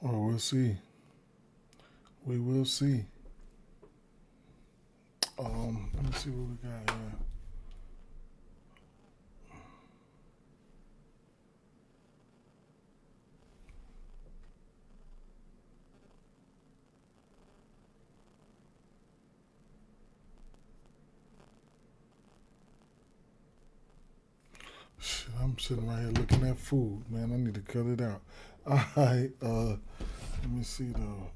Oh, we'll see. We will see. Let me see what we got here. Shit, I'm sitting right here looking at food, man. I need to cut it out. All right. Let me see though.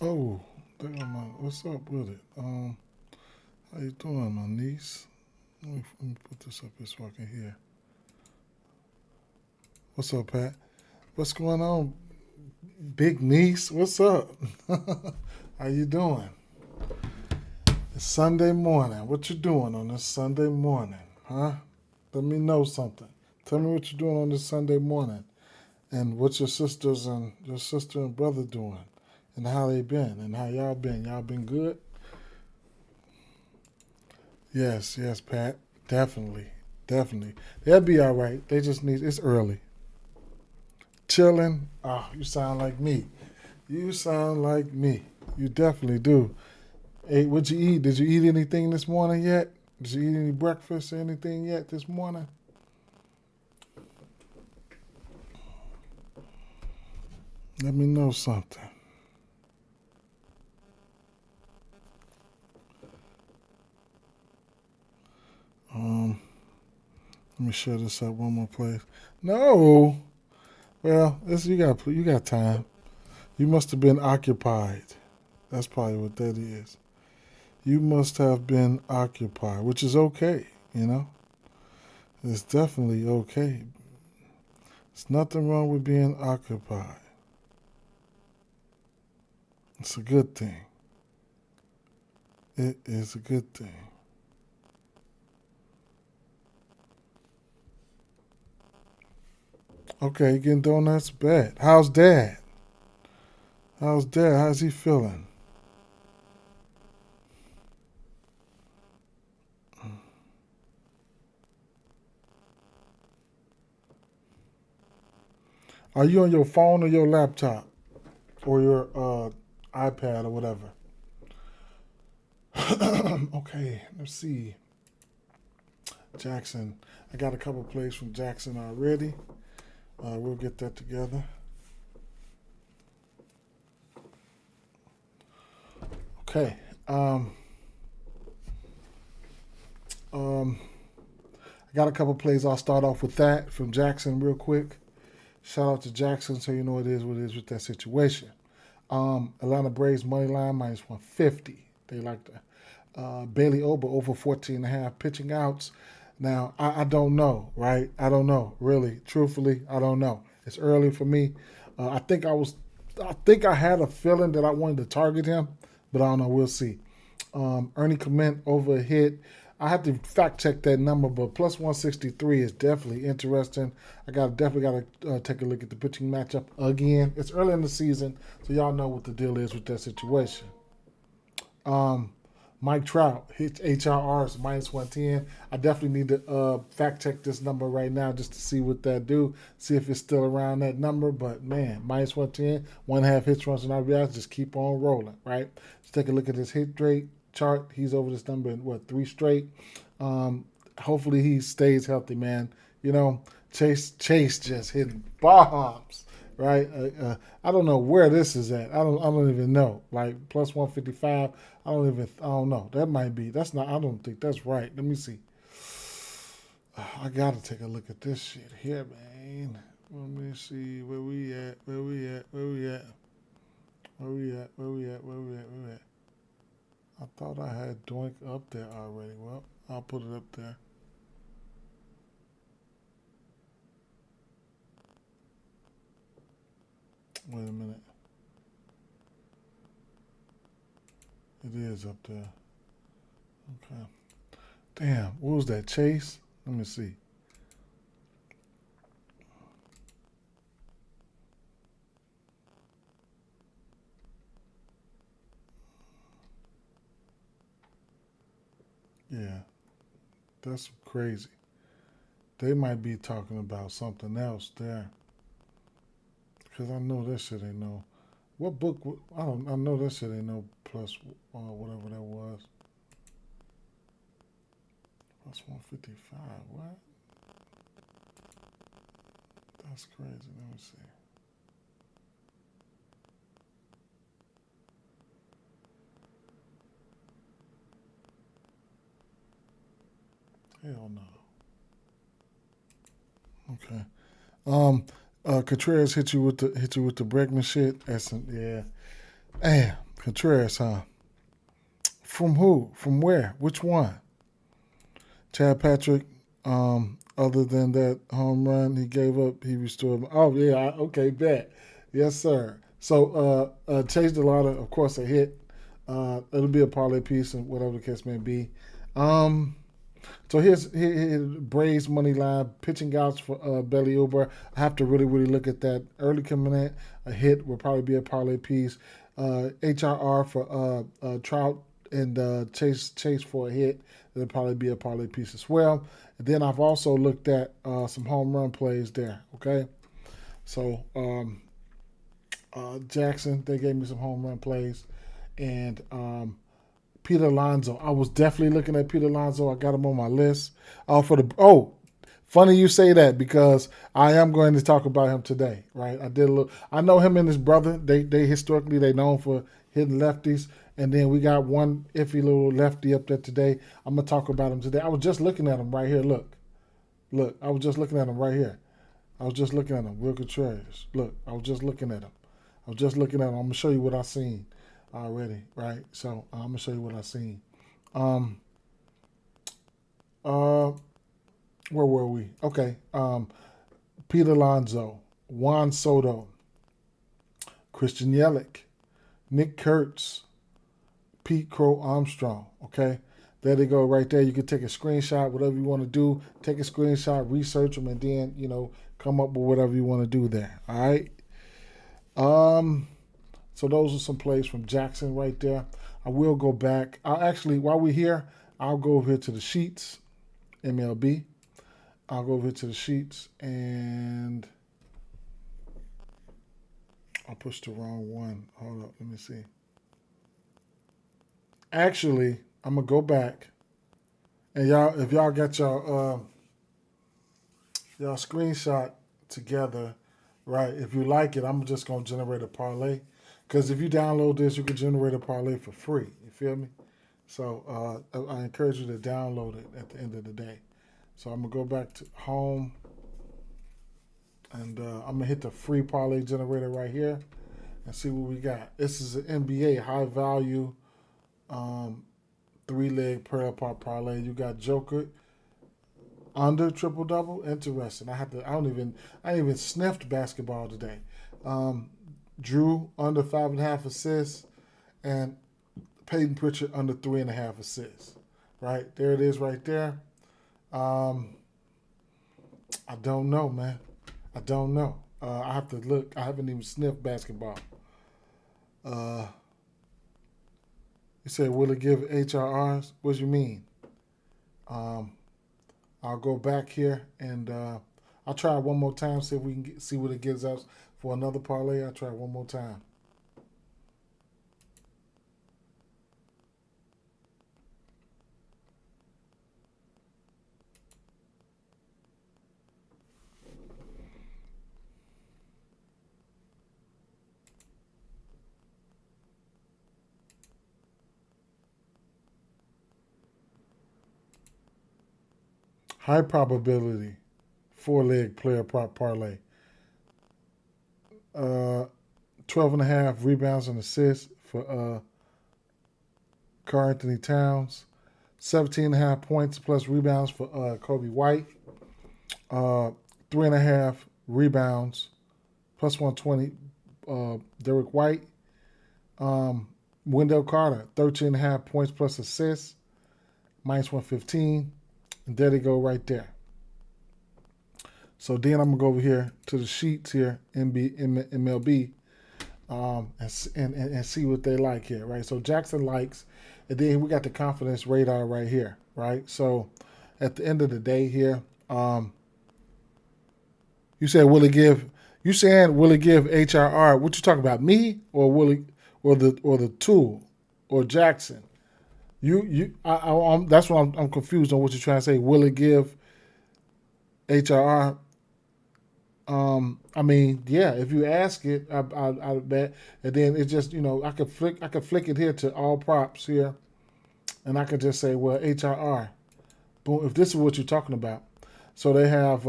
Oh, what's up with it? How you doing, my niece? Let me put this up here so I can hear. What's up, Pat? What's going on, big niece? What's up? How you doing? It's Sunday morning. What you doing on this Sunday morning, huh? Let me know something. Tell me what you're doing on this Sunday morning, and what your sister and brother doing, and how they been, and how y'all been. Y'all been good? Yes, yes, Pat. Definitely, definitely. They'll be all right. They just need. It's early. Chilling. Oh, you sound like me. You sound like me. You definitely do. Hey, what'd you eat? Did you eat anything this morning yet? Did you eat any breakfast or anything yet this morning? Let me know something. Um, Let me share this up one more place. No. Well, you got time. You must have been occupied. That's probably what that is. You must have been occupied, which is okay, you know? It's definitely okay. There's nothing wrong with being occupied. It's a good thing. It is a good thing. Okay, getting donuts, bad. How's dad? How's dad? How's he feeling? Are you on your phone or your laptop or your iPad or whatever? Okay, let's see. Jackson. I got a couple plays from Jackson already. We'll get that together. Okay. Um, I got a couple plays. I'll start off with that from Jackson real quick. Shout out to Jackson, so you know what it is with that situation. Atlanta Braves money line minus 150. They like the Bailey Ober over 14 and a half pitching outs. Now, I don't know, right? I don't know, really. Truthfully, I don't know. It's early for me. I think I had a feeling that I wanted to target him, but I don't know. We'll see. Ernie Clement over a hit. I have to fact check that number, but plus 163 is definitely interesting. I definitely got to take a look at the pitching matchup again. It's early in the season, so y'all know what the deal is with that situation. Um, Mike Trout hits HRRs minus 110. I definitely need to fact check this number right now just to see what that do. See if it's still around that number. But man, minus 110, one half hits, runs, and RBIs. Just keep on rolling, right? Let's take a look at his hit rate chart. He's over this number in what, three straight. Hopefully he stays healthy, man. You know, Chase just hitting bombs, right? I don't know where this is at. I don't even know. Like plus 155. I don't know. That might be. That's not. I don't think that's right. Let me see. I gotta take a look at this shit here, man. Let me see where we at. Where we at? Where we at? Where we at? Where we at? Where we at? Where we at? I thought I had Doink up there already. Well, I'll put it up there. Wait a minute. It is up there. Okay. Damn, what was that? Chase? Let me see. Yeah, that's crazy. They might be talking about something else there. Because I know that shit ain't no. What book? I don't. I know that shit ain't no plus whatever that was. Plus 155. What? That's crazy. Let me see. Hell no. Okay. Contreras hit you with the Bregman shit. Yeah. Damn, Contreras, huh? From who? From where? Which one? Chad Patrick. Other than that home run he gave up, he restored. Oh yeah. Okay. Bet. Yes, sir. So Chase DeLauder, of course, a hit. It'll be a parlay piece and whatever the case may be. Um, So here's Braves money line pitching outs for Belly Uber. I have to really look at that. Early coming in, a hit will probably be a parlay piece. HRR for Trout and Chase for a hit. It'll probably be a parlay piece as well. And then I've also looked at some home run plays there. Okay, so Jackson, they gave me some home run plays, and Peter Alonso. I was definitely looking at Peter Alonso. I got him on my list. Funny you say that because I am going to talk about him today. Right? I know him and his brother. They historically they known for hitting lefties, and then we got one iffy little lefty up there today. I'm gonna talk about him today. I was just looking at him right here. Look. I was just looking at him right here. I was just looking at him. Will Contreras. Look. I was just looking at him. I'm gonna show you what I seen already, right? So I'm gonna show you what I seen. Um, uh, where were we? Okay. Pete Alonso, Juan Soto, Christian Yelich, Nick Kurtz, Pete Crow Armstrong. Okay. There they go, right there. You can take a screenshot, whatever you want to do. Take a screenshot, research them, and then come up with whatever you want to do there. All right. So those are some plays from Jackson right there. I will go back. While we're here, I'll go over here to the sheets, MLB. I'll go over here to the sheets, and I pushed the wrong one. Hold up, let me see. Actually, I'm gonna go back, and if y'all got y'all screenshot together, right? If you like it, I'm just gonna generate a parlay. Because if you download this, you can generate a parlay for free. You feel me? So I encourage you to download it at the end of the day. So I'm going to go back to home. And I'm going to hit the free parlay generator right here. And see what we got. This is an NBA high value 3-leg parallel park parlay. You got Joker under triple double. Interesting. I ain't even sniffed basketball today. Drew under 5.5 assists, and Peyton Pritchard under 3.5 assists. Right there it is, right there. I don't know, man. I don't know. I have to look. I haven't even sniffed basketball. You said, will it give HRRs? What do you mean? I'll go back here and I'll try it one more time. See if we can see what it gives us for another parlay. I'll try it one more time. High probability 4-leg player prop parlay. 12.5 rebounds and assists for Karl Anthony Towns. 17.5 points plus rebounds for Kobe White. 3.5 rebounds plus 120. Derek White. Wendell Carter, 13.5 points plus assists, minus 115. And there they go right there. So then I'm going to go over here to the sheets here, MLB, and see what they like here, right? So Jackson likes, and then we got the confidence radar right here, right? So at the end of the day here, you said will it give HRR? What you talking about, me or will it, or the tool or Jackson? That's what I'm confused on what you're trying to say. Will it give HRR? I mean, yeah. If you ask it, I bet, and then it just I could flick it here to all props here, and I could just say, well, HRR. Boom. If this is what you're talking about, so they have.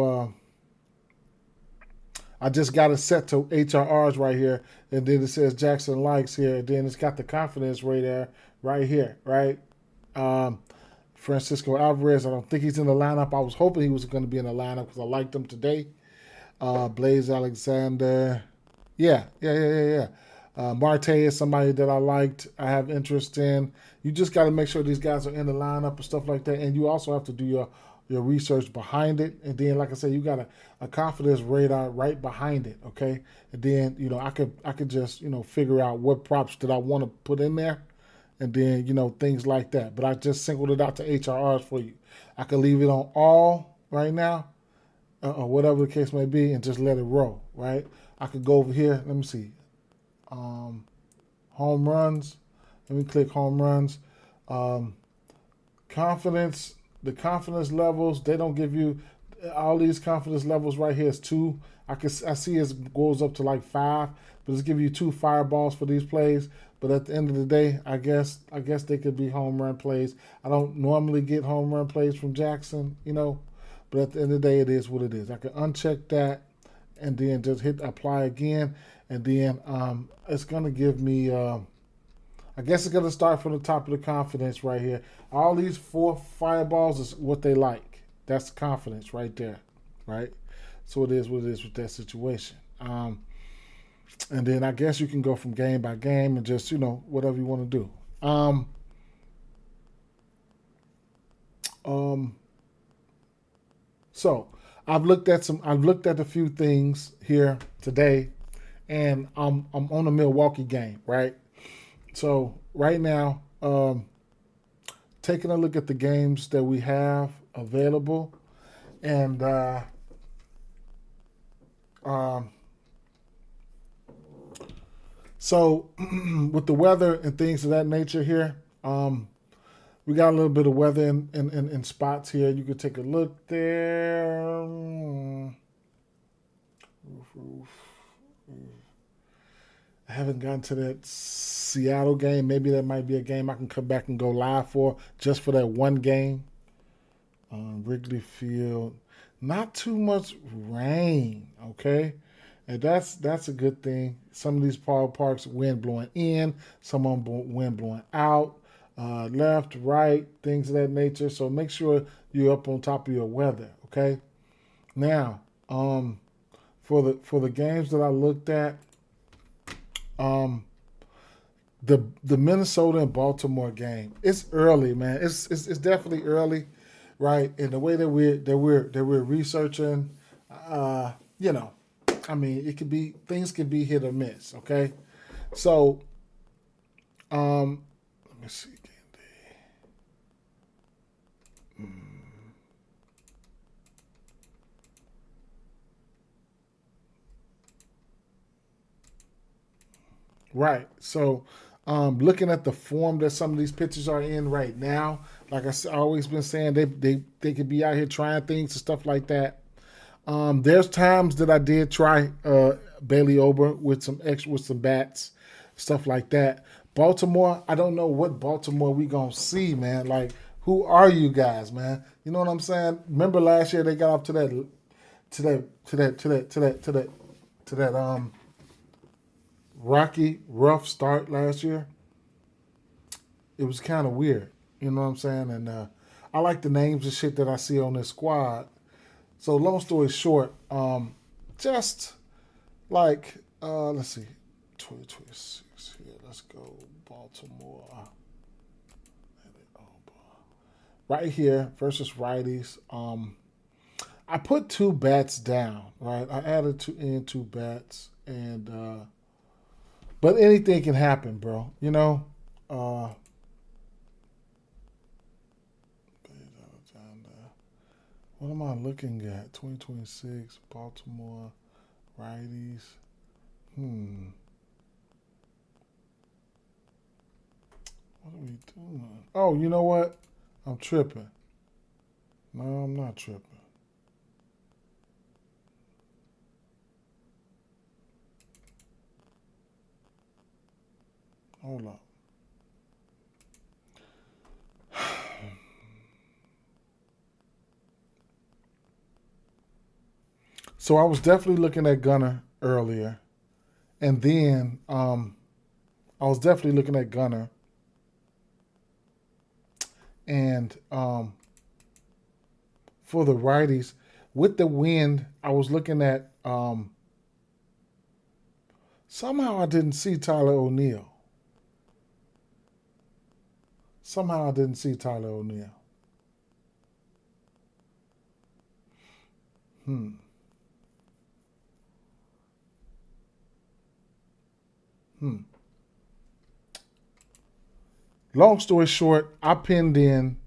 I just got it set to HRRs right here, and then it says Jackson likes here, and then it's got the confidence radar right here, right? Francisco Alvarez, I don't think he's in the lineup. I was hoping he was going to be in the lineup because I liked him today. Blaze Alexander, yeah. Marte is somebody that I liked. I have interest in. You just got to make sure these guys are in the lineup and stuff like that, and you also have to do your research behind it. And then, like I said, you got a confidence radar right behind it, okay? And then, I could just, figure out what props that I want to put in there, and then, things like that. But I just singled it out to HRRs for you. I could leave it on all right now, or whatever the case may be, and just let it roll, right? I could go over here. Let me see. Home runs. Let me click home runs. Confidence. The confidence levels, they don't give you all these confidence levels right here is 2. I see it goes up to like 5, but it's giving you 2 fireballs for these plays. But at the end of the day, I guess they could be home run plays. I don't normally get home run plays from Jackson, but at the end of the day, it is what it is. I can uncheck that and then just hit apply again, and then it's gonna give me. I guess it's going to start from the top of the confidence right here. All these 4 fireballs is what they like. That's confidence right there, right? So it is what it is with that situation. And then I guess you can go from game by game and just, whatever you want to do. So I've looked at a few things here today, and I'm on the Milwaukee game, right? So right now, taking a look at the games that we have available, and so with the weather and things of that nature here, we got a little bit of weather in spots here. You can take a look there. I haven't gotten to that Seattle game. Maybe that might be a game I can come back and go live for, just for that one game. Wrigley Field, not too much rain, okay? And that's a good thing. Some of these parks, wind blowing in, some of them wind blowing out, left, right, things of that nature. So make sure you're up on top of your weather, okay? Now, for the games that I looked at, the Minnesota and Baltimore game. It's early, man. It's definitely early, right? And the way that we're researching, I mean, things can be hit or miss. Okay, so let me see. Right. So, looking at the form that some of these pitchers are in right now, like I always been saying, they could be out here trying things and stuff like that. There's times that I did try Bailey Ober with some bats, stuff like that. Baltimore, I don't know what Baltimore we gonna see, man. Like, who are you guys, man? You know what I'm saying? Remember last year they got up to that rocky, rough start last year. It was kind of weird. You know what I'm saying? And I like the names and shit that I see on this squad. So long story short, just like let's see, 2026 here. Let's go Baltimore. Right here versus righties. I put two bats down. Right, I added two bats, and but anything can happen, bro. You know. Uh, what am I looking at? 2026 Baltimore righties. What are we doing? Oh, you know what? I'm tripping. No, I'm not tripping. Hold up. So I was definitely looking at Gunner earlier, and then I was definitely looking at Gunner, and for the righties, with the wind, I was looking at. Somehow I didn't see Tyler O'Neill. Somehow I didn't see Tyler O'Neill. Hmm. Hmm. Long story short, I pinned in.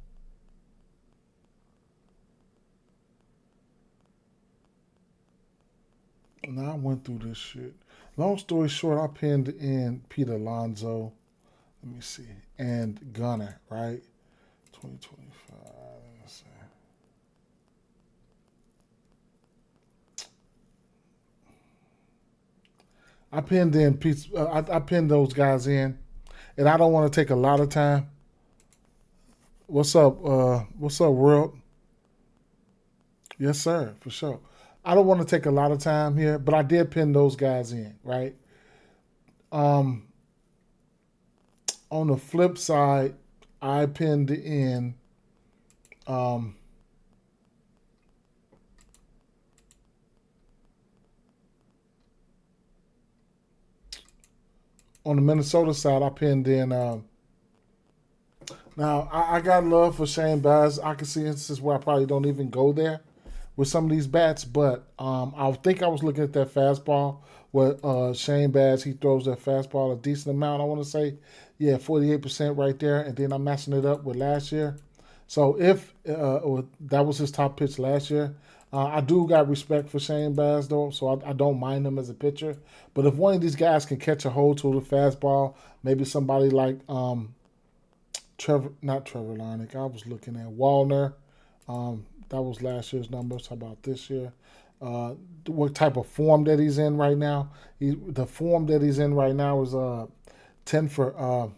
Now I went through this shit. Long story short, I pinned in Pete Alonso. Let me see. And Gunner, right? 2025. Let's see. I pinned in Pete. I pinned those guys in, and I don't want to take a lot of time. What's up? What's up, world? Yes, sir, for sure. I don't want to take a lot of time here, but I did pin those guys in, right? Um, on the flip side, I pinned in um, on the Minnesota side. I pinned in. Now I got love for Shane Baz. I can see instances where I probably don't even go there with some of these bats, but I think I was looking at that fastball where Shane Baz he throws that fastball a decent amount. I want to say, yeah, 48% right there, and then I'm matching it up with last year. So if that was his top pitch last year, I do got respect for Shane Baz though, so I don't mind him as a pitcher. But if one of these guys can catch a hold to the fastball, maybe somebody like not Trevor Larnick. I was looking at Wallner. That was last year's numbers. How about this year? What type of form that he's in right now? The form that he's in right now is 10 for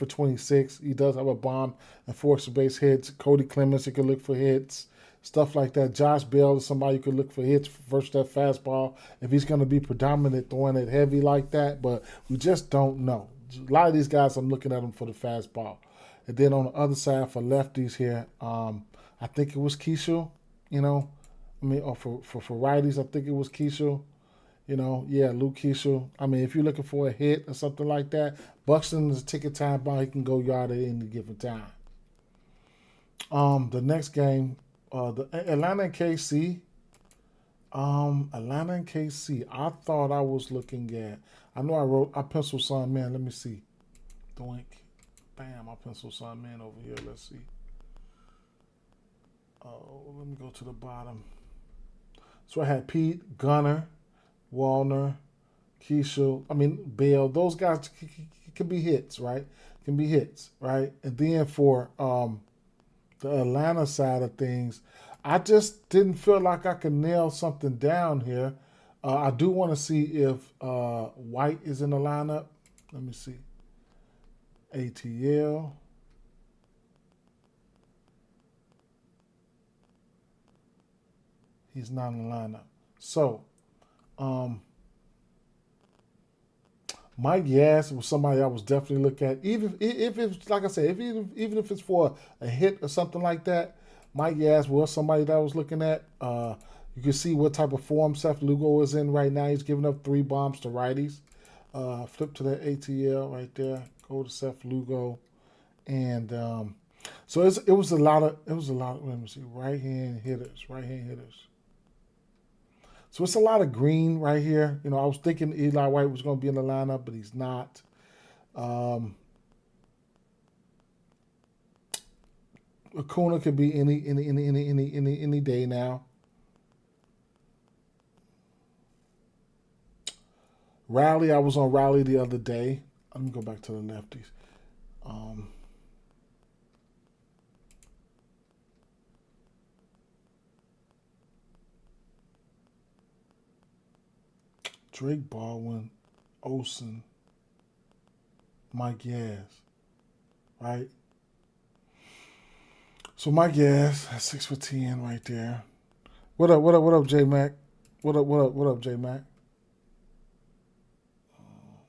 26. He does have a bomb and four extra base hits. Cody Clemens, you can look for hits, stuff like that. Josh Bell is somebody you could look for hits versus that fastball if he's going to be predominant throwing it heavy like that. But we just don't know. A lot of these guys, I'm looking at them for the fastball. And then on the other side for lefties here, I think it was Keisha. You know, I mean, or for righties, I think it was Keisha. You know, yeah, Luke Keisha. I mean, if you're looking for a hit or something like that, Buxton is a ticket time bomb. He can go yard at any given time. The next game, the Atlanta and KC. Atlanta and KC. I thought I was looking at. I penciled some man. Let me see. Doink. Bam, I penciled some man over here. Let's see. Oh, let me go to the bottom. So I had Pete, Gunner, Wallner, Keisha, Bale. Those guys can be hits, right? Can be hits, right? And then for the Atlanta side of things, I just didn't feel like I could nail something down here. I do want to see if White is in the lineup. Let me see. ATL. He's not in the lineup. So, Mike Yass was somebody I was definitely looking at. Even if it's like I said, even if it's for a hit or something like that, Mike Yass was somebody that I was looking at. You can see what type of form Seth Lugo is in right now. He's giving up 3 bombs to righties. Flip to that ATL right there. Go to Seth Lugo, and so it was a lot of let me see, right hand hitters. So it's a lot of green right here. You know, I was thinking Eli White was going to be in the lineup, but he's not. Acuna could be any day now. Raleigh, I was on Raleigh the other day. Let me go back to the lefties. Drake Baldwin, Olsen, Mike Yaz, right? So Mike Yaz, 6 for 10 right there. What up, J Mac? What up, J Mac?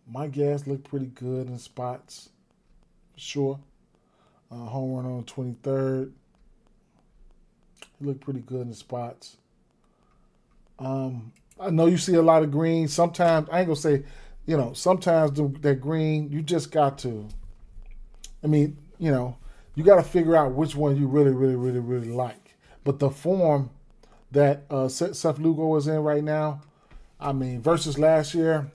Mike Yaz looked pretty good in spots, for sure. Home run on 23rd. He looked pretty good in spots. I know you see a lot of green. Sometimes, I ain't going to say, sometimes that green, you just got to, you got to figure out which one you really like. But the form that Seth Lugo is in right now, versus last year,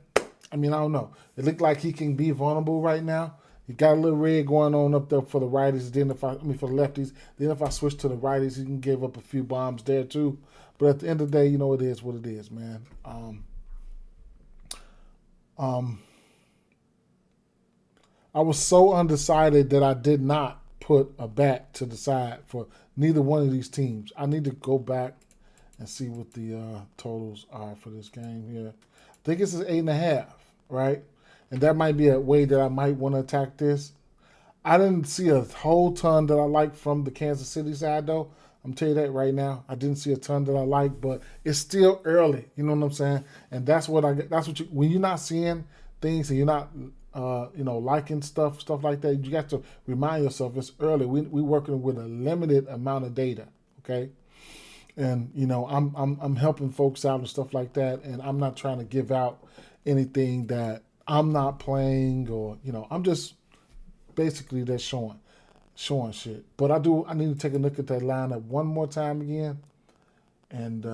I don't know. It looked like he can be vulnerable right now. He got a little red going on up there for the righties. Then for the lefties. Then if I switch to the righties, he can give up a few bombs there too. But at the end of the day, it is what it is, man. I was so undecided that I did not put a bet to the side for neither one of these teams. I need to go back and see what the totals are for this game here. I think it's 8.5, right? And that might be a way that I might want to attack this. I didn't see a whole ton that I like from the Kansas City side, though. I'm telling you that right now. I didn't see a ton that I like, but it's still early. You know what I'm saying? And that's what when you're not seeing things and you're not, liking stuff like that, you got to remind yourself it's early. We're working with a limited amount of data, okay? And I'm helping folks out and stuff like that, and I'm not trying to give out anything that I'm not playing or I'm just basically just showing shit. But I need to take a look at that lineup one more time again. And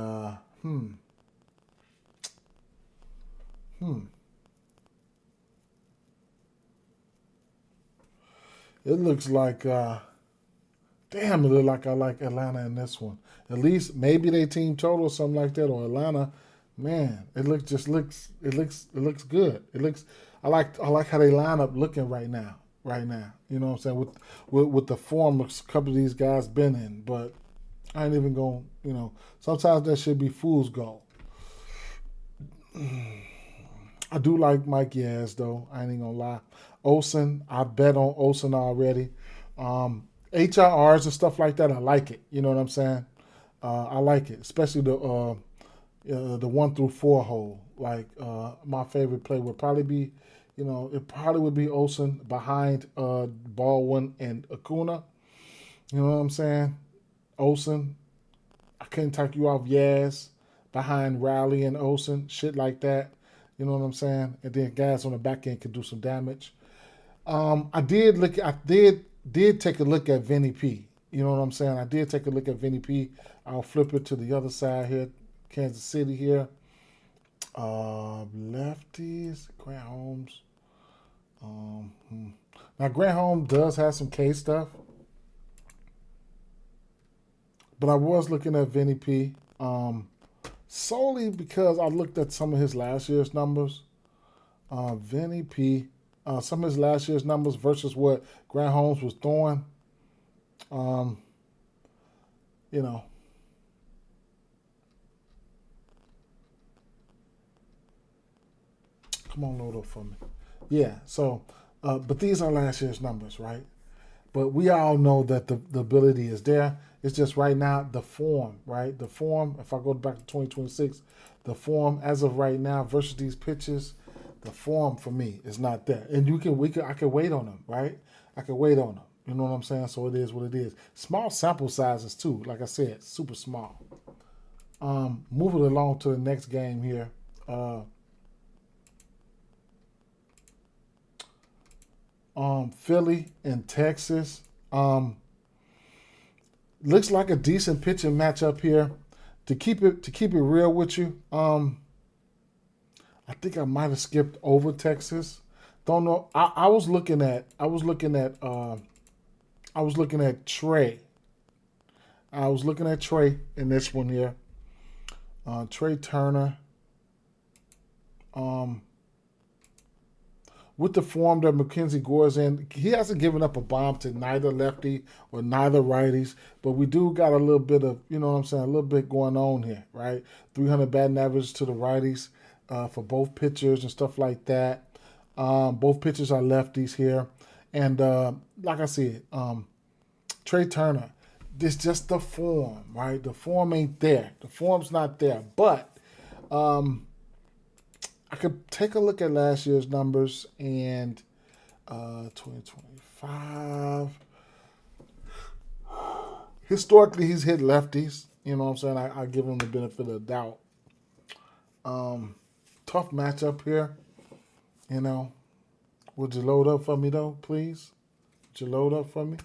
It looks like damn, it looks like I like Atlanta in this one. At least maybe they team total or something like that, or Atlanta. Man, it looks good. I like how they line up looking right now. You know what I'm saying? With the form a couple of these guys been in, but I ain't even going, sometimes that should be fool's gold. I do like Mike Yaz though. I ain't gonna lie. Olsen, I bet on Olsen already. HRRs and stuff like that, I like it. You know what I'm saying? I like it, especially the 1 through 4 hole. Like my favorite play would probably be, it probably would be Olsen behind Baldwin and Acuna. You know what I'm saying? Olsen, I couldn't take you off Yaz behind Riley and Olsen, shit like that. You know what I'm saying? And then guys on the back end can do some damage. I did take a look at Vinny P. You know what I'm saying? I did take a look at Vinny P. I'll flip it to the other side here, Kansas City here. Lefties, Grant Holmes. Now Grant Holmes does have some K stuff, but I was looking at Vinny P. Solely because I looked at some of his last year's numbers. Vinny P. Some of his last year's numbers versus what Grant Holmes was throwing. Come on, load up for me. Yeah, so, but these are last year's numbers, right? But we all know that the ability is there. It's just right now, the form, right? The form, if I go back to 2026, the form as of right now versus these pitches, The form for me is not there, and I can wait on them, right? I can wait on them. You know what I'm saying? So it is what it is. Small sample sizes too. Like I said, super small. Moving along to the next game here. Philly and Texas. Looks like a decent pitching matchup here. To keep it real with you, I think I might have skipped over Texas. Don't know. I was looking at Trey. I was looking at Trey in this one here. Trey Turner. With the form that Mackenzie Gore's in, he hasn't given up a bomb to neither lefty or neither righties, but we do got a little bit of, you know what I'm saying, a little bit going on here, right? 300 batting average to the righties for both pitchers and stuff like that. Both pitchers are lefties here. And like I said, Trey Turner, this just the form, right? The form ain't there. The form's not there. But I could take a look at last year's numbers and 2025. Historically, he's hit lefties. You know what I'm saying? I give him the benefit of the doubt. Tough matchup here. You know. Would you load up for me, though, please? Would you load up for me?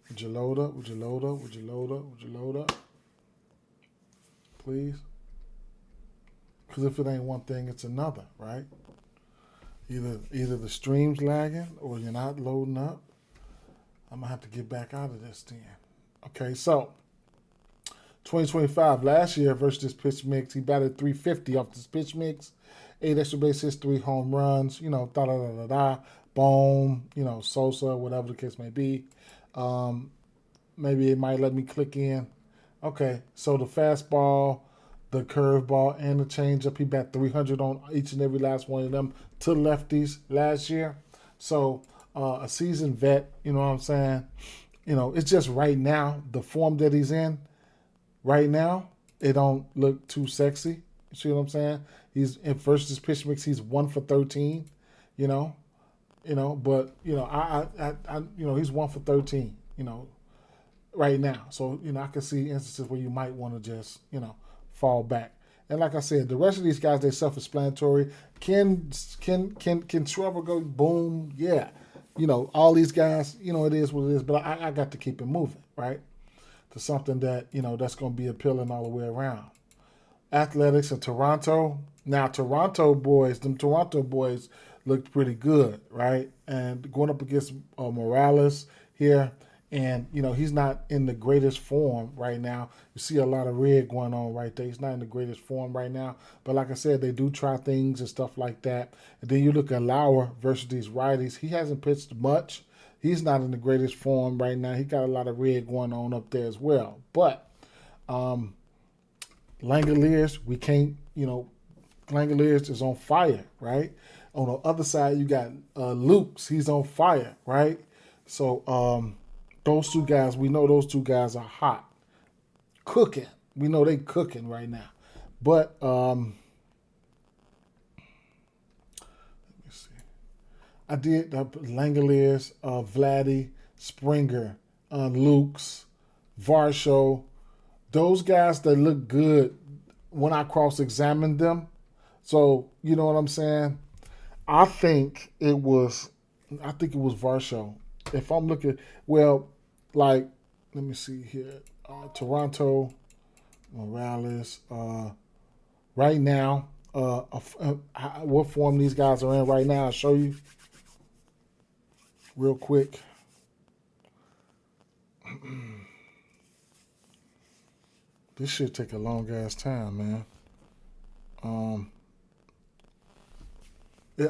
Would you load up? Would you load up? Would you load up? Would you load up? Please? Because if it ain't one thing, it's another, right? Either the stream's lagging or you're not loading up. I'm going to have to get back out of this then. Okay, so 2025, last year versus this pitch mix, he batted .350 off this pitch mix. 8 extra base hits, 3 home runs, you know, boom, you know, Sosa, whatever the case may be. Maybe it might let me click in. Okay, so the fastball, the curveball, and the changeup, he bat 300 on each and every last one of them to lefties last year. So a seasoned vet, you know what I'm saying? You know, it's just right now, the form that he's in, right now, it don't look too sexy. You see what I'm saying? He's in versus pitch mix. He's 1 for 13. You know, but I he's 1 for 13. You know, right now. So I can see instances where you might want to just fall back. And like I said, the rest of these guys, they self-explanatory. Can Trevor go boom? Yeah. All these guys. It is what it is. But I got to keep it moving, right? To something that that's going to be appealing all the way around. Athletics and Toronto. Now, Toronto boys looked pretty good, right? And going up against Morales here, and, he's not in the greatest form right now. You see a lot of red going on right there. He's not in the greatest form right now. But like I said, they do try things and stuff like that. And then you look at Lauer versus these righties. He hasn't pitched much. He's not in the greatest form right now. He got a lot of red going on up there as well. But Langoliers, we can't, Langoliers is on fire, right? On the other side, you got Luke's. He's on fire, right? So those two guys, we know those two guys are hot. Cooking. We know they cooking right now. But let me see. I did Langoliers, Vladdy, Springer, Luke's, Varsho. Those guys that look good when I cross-examined them. So, you know what I'm saying? I think it was Varsho. If I'm looking, let me see here. Toronto, Morales. Right now, what form these guys are in right now, I'll show you real quick. This should take a long ass time, man.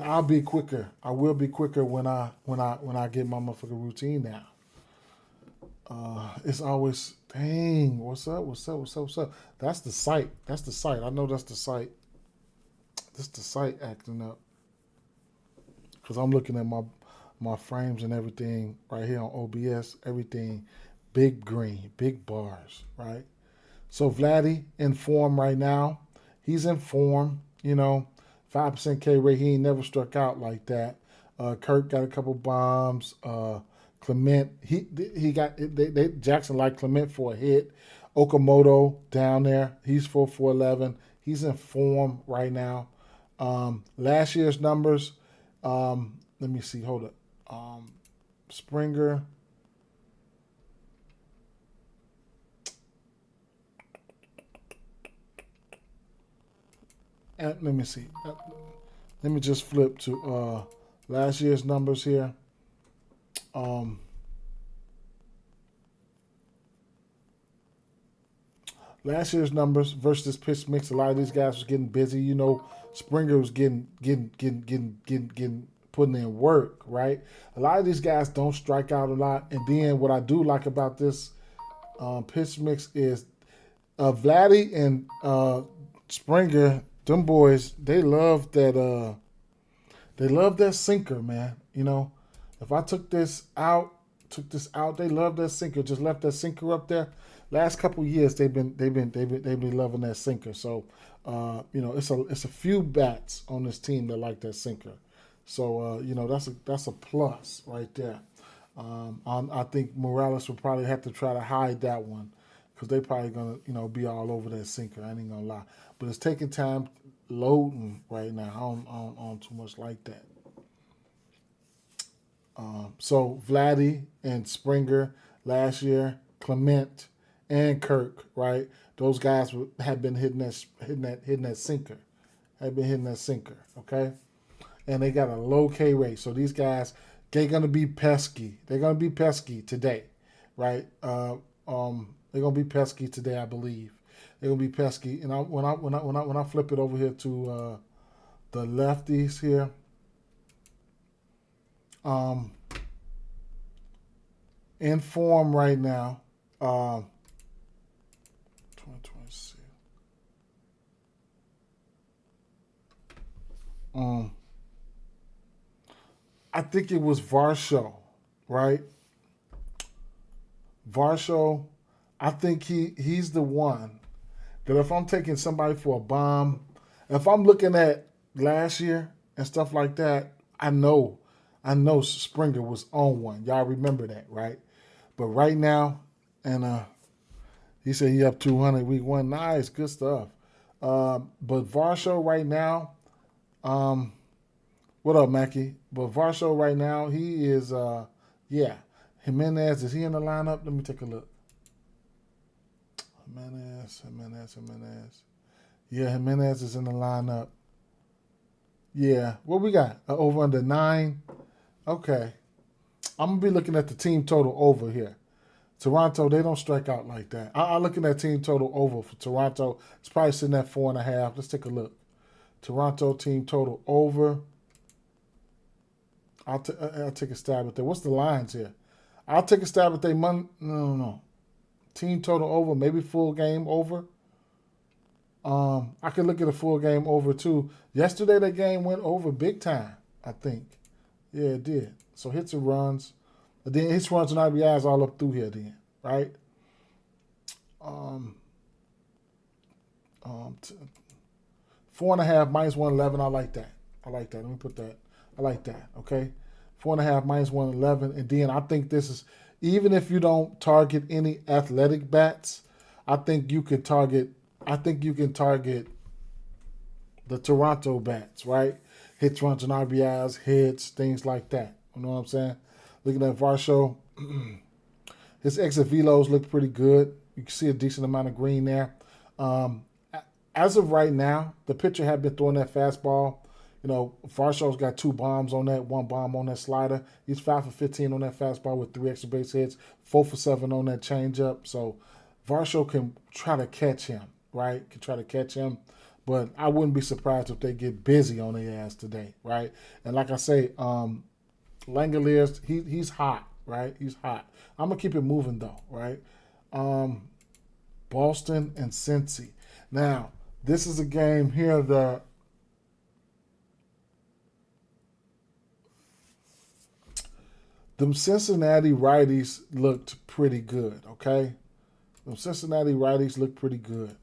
I'll be quicker. I will be quicker when I get my motherfucking routine down. It's always, dang, what's up? That's the site. I know that's the site. That's the site acting up. Because I'm looking at my frames and everything right here on OBS. Everything big green, big bars, right? So Vladdy in form right now. He's in form, 5% K rate. He ain't never struck out like that. Kirk got a couple bombs. Clement, he got Jackson liked Clement for a hit. Okamoto down there, he's 4-for-11. He's in form right now. Last year's numbers, let me see. Hold it. Springer. Let me see. Let me just flip to last year's numbers here. Last year's numbers versus this pitch mix. A lot of these guys was getting busy. You know, Springer was getting putting in work, right? A lot of these guys don't strike out a lot. And then what I do like about this pitch mix is Vladdy and Springer, them boys, they love that sinker, man. You know, if I took this out, they love that sinker. Just left that sinker up there. Last couple of years, they've been loving that sinker. So, you know, it's a few bats on this team that like that sinker. So, you know, that's a plus right there. I think Morales will probably have to try to hide that one because they probably gonna, you know, be all over that sinker. I ain't gonna lie, but it's taking time loading right now. I don't too much like that. So Vladdy and Springer last year, Clement and Kirk, right? Those guys have been hitting that sinker, okay? And they got a low K rate. So these guys, they're gonna be pesky. They're gonna be pesky today, right? They're gonna be pesky today, I believe. They're gonna be pesky. And when I flip it over here to the lefties here, in form right now. 2026. I think it was Varsho, right? Varsho, I think he's the one that if I'm taking somebody for a bomb, if I'm looking at last year and stuff like that, I know Springer was on one. Y'all remember that, right? But right now, and he said he up 200 week one. Nice, good stuff. But Varsho right now, what up, Mackie? But Varsho right now, he is, yeah. Jimenez, is he in the lineup? Let me take a look. Jimenez. Yeah, Jimenez is in the lineup. Yeah, what we got? Over under 9. Okay. I'm going to be looking at the team total over here. Toronto, they don't strike out like that. I'm looking at team total over for Toronto. It's probably sitting at 4.5. Let's take a look. Toronto team total over. I'll take a stab at that. What's the lines here? I'll take a stab at they No. Team total over, maybe full game over. I could look at a full game over too. Yesterday that game went over big time, I think. Yeah, it did. So hits and runs. But then hits, runs, and RBIs all up through here then, right? 4.5 minus 111. I like that. Let me put that. I like that. Okay. 4.5 minus 111. And then I think this is, even if you don't target any athletic bats, I think you can target the Toronto bats, right? Hits, runs, and RBIs, hits, things like that. You know what I'm saying? Looking at Varsho, his exit velos look pretty good. You can see a decent amount of green there. As of right now, the pitcher had been throwing that fastball. You know, Varsho's got 2 bombs on that, 1 bomb on that slider. He's 5 for 15 on that fastball with 3 extra base hits, 4 for 7 on that changeup. So Varsho can try to catch him, right? But I wouldn't be surprised if they get busy on their ass today, right? And like I say, Langoliers, he's hot, right? He's hot. I'm going to keep it moving, though, right? Boston and Cincy. Now, this is a game here that them Cincinnati righties looked pretty good, okay? Them Cincinnati righties looked pretty good.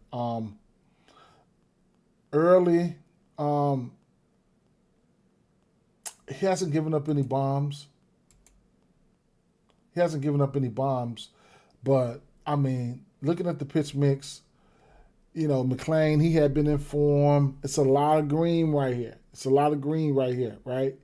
Early, he hasn't given up any bombs. He hasn't given up any bombs, but I mean, looking at the pitch mix, McClain, he had been in form. It's a lot of green right here. It's a lot of green right here, right?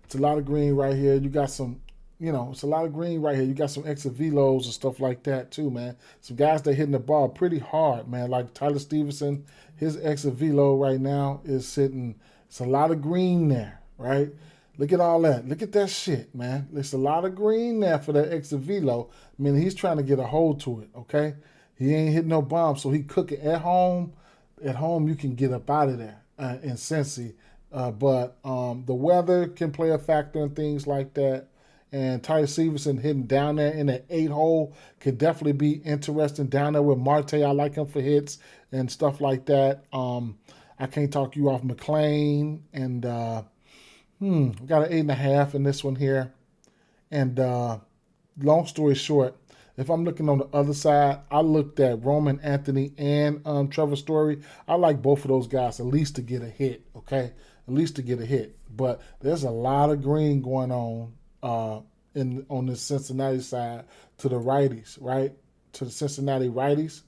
It's a lot of green right here. You got some, it's a lot of green right here. You got some extra velos and stuff like that too, man. Some guys that hitting the ball pretty hard, man. Like Tyler Stevenson, his extra velo right now is sitting. It's a lot of green there, right? Look at all that. Look at that shit, man. There's a lot of green there for that extra velo. I mean, he's trying to get a hold to it, okay? He ain't hitting no bombs, so he cooking at home. At home, you can get up out of there in Cincy. But the weather can play a factor in things like that. And Tyler Stevenson hitting down there in that 8-hole could definitely be interesting. Down there with Marte, I like him for hits and stuff like that. I can't talk you off McClain. And we got an 8.5 in this one here. And long story short, if I'm looking on the other side, I looked at Roman Anthony and Trevor Story. I like both of those guys at least to get a hit, okay? At least to get a hit. But there's a lot of green going on on the Cincinnati side to the righties, right? To the Cincinnati righties.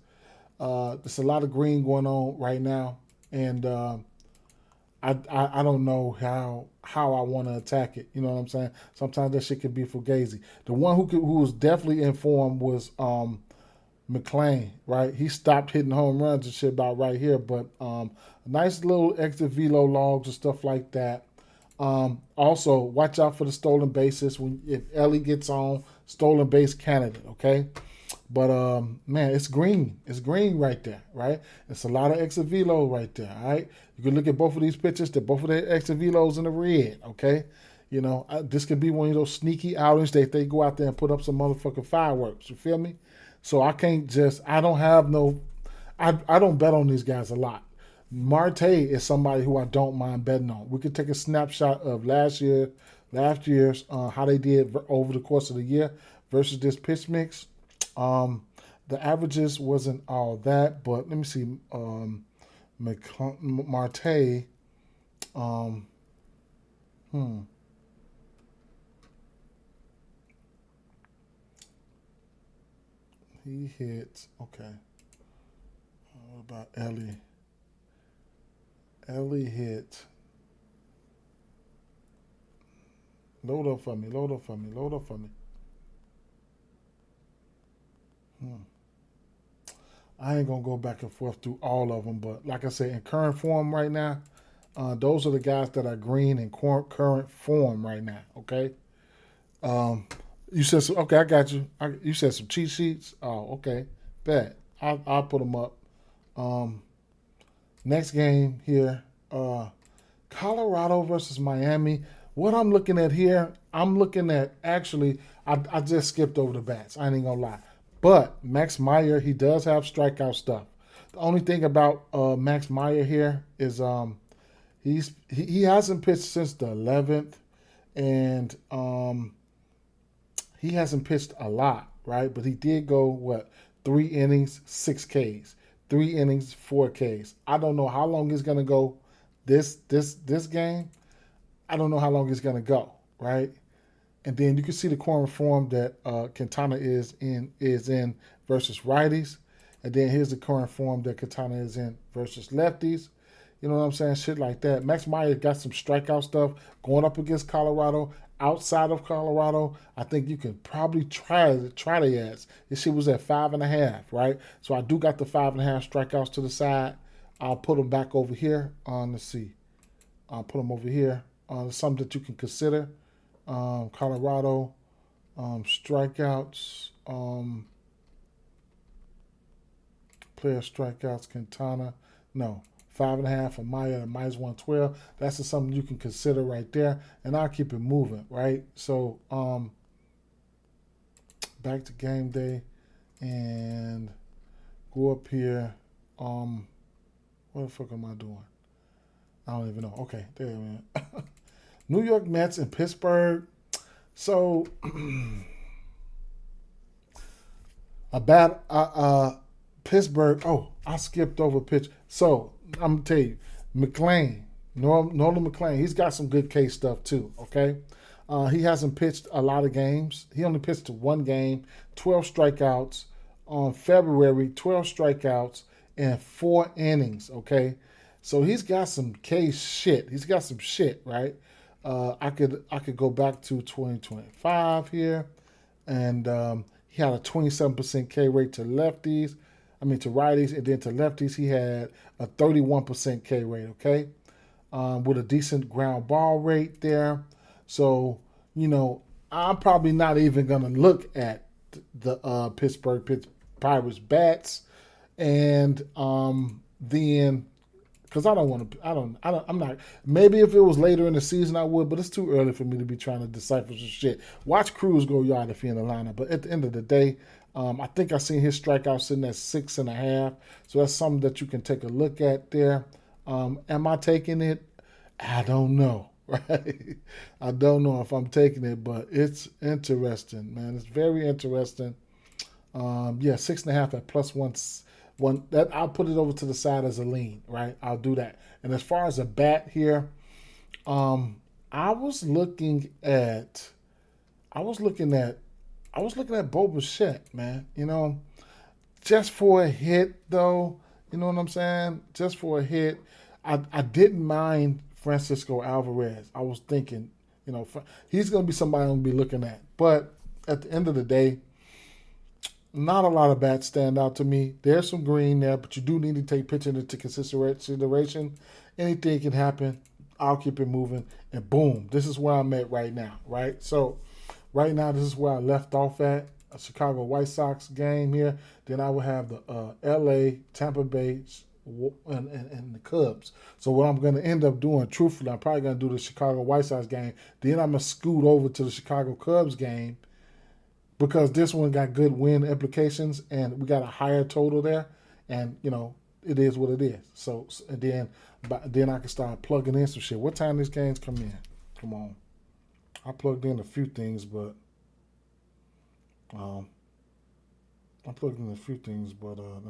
There's a lot of green going on right now. And I don't know how I want to attack it. You know what I'm saying? Sometimes that shit can be fugazi. The one who was definitely in form was McClain, right? He stopped hitting home runs and shit about right here, but nice little extra velo logs and stuff like that. Also, watch out for the stolen bases if Ellie gets on, stolen base candidate, okay? But man, it's green. It's green right there, right? It's a lot of extra velo right there, all right? You can look at both of these pictures. They're both of their extra velos in the red, okay? This could be one of those sneaky outings that they go out there and put up some motherfucking fireworks. You feel me? So I can't I don't bet on these guys a lot. Marte is somebody who I don't mind betting on. We could take a snapshot of last year's how they did over the course of the year versus this pitch mix. The averages wasn't all that, but let me see. Marte, he hit, okay. What about Ellie? Ellie hit. Load up for me. I ain't going to go back and forth through all of them, but like I said, in current form right now, those are the guys that are green in current form right now, okay? You said, okay, I got you. You said some cheat sheets? Oh, okay. Bet. I'll put them up. Next game here, Colorado versus Miami. What I'm looking at here, actually, I just skipped over the bats. I ain't going to lie. But Max Meyer, he does have strikeout stuff. The only thing about Max Meyer here is he hasn't pitched since the 11th, and he hasn't pitched a lot, right? But he did go 3 innings, 6 Ks, 3 innings, 4 Ks. I don't know how long he's gonna go this game. I don't know how long he's gonna go, right? And then you can see the current form that Quintana is in versus righties. And then here's the current form that Quintana is in versus lefties. You know what I'm saying? Shit like that. Max Meyer got some strikeout stuff going up against Colorado. Outside of Colorado, I think you can probably try the ads. This shit was at 5.5, right? So I do got the 5.5 strikeouts to the side. I'll put them back over here. Let's see. I'll put them over here. Something that you can consider. Colorado strikeouts, player strikeouts, Quintana, no, 5.5 for Maya and minus 112. That's just something you can consider right there, and I'll keep it moving, right? So back to game day and go up here. What the fuck am I doing? I don't even know. Okay, there, man. New York Mets and Pittsburgh. So Pittsburgh. Oh, I skipped over pitch. So I'm gonna tell you, McClain Nolan McClain, he's got some good case stuff too, okay? He hasn't pitched a lot of games. He only pitched one game, 12 strikeouts. On February, 12 strikeouts and 4 innings, okay? So he's got some case shit. He's got some shit, right? I could go back to 2025 here, and he had a 27% K rate to lefties. I mean to righties, and then to lefties he had a 31% K rate. Okay, with a decent ground ball rate there. So I'm probably not even gonna look at the Pittsburgh Pirates bats, and then because I don't want to. I'm not. Maybe if it was later in the season, I would, but it's too early for me to be trying to decipher some shit. Watch Cruz go yard if you're in the lineup, but at the end of the day, I think I seen his strikeout sitting at 6.5. So that's something that you can take a look at there. Am I taking it? I don't know. Right? I don't know if I'm taking it, but it's interesting, man. It's very interesting. Yeah, 6.5 at +1. That I'll put it over to the side as a lean, right? I'll do that. And as far as a bat here, I was looking at Bo Bichette, man. Just for a hit though. You know what I'm saying? Just for a hit. I didn't mind Francisco Alvarez. I was thinking, he's going to be somebody I'm going to be looking at. But at the end of the day, not a lot of bats stand out to me. There's some green there, but you do need to take pitching into consideration. Anything can happen. I'll keep it moving. And boom, this is where I'm at right now, right? So right now, this is where I left off at. A Chicago White Sox game here. Then I will have the L.A., Tampa Bay, and the Cubs. So what I'm going to end up doing, truthfully, I'm probably going to do the Chicago White Sox game. Then I'm going to scoot over to the Chicago Cubs game, because this one got good win implications and we got a higher total there, and it is what it is. So and then I can start plugging in some shit. What time these games come in? Come on, I plugged in a few things, but let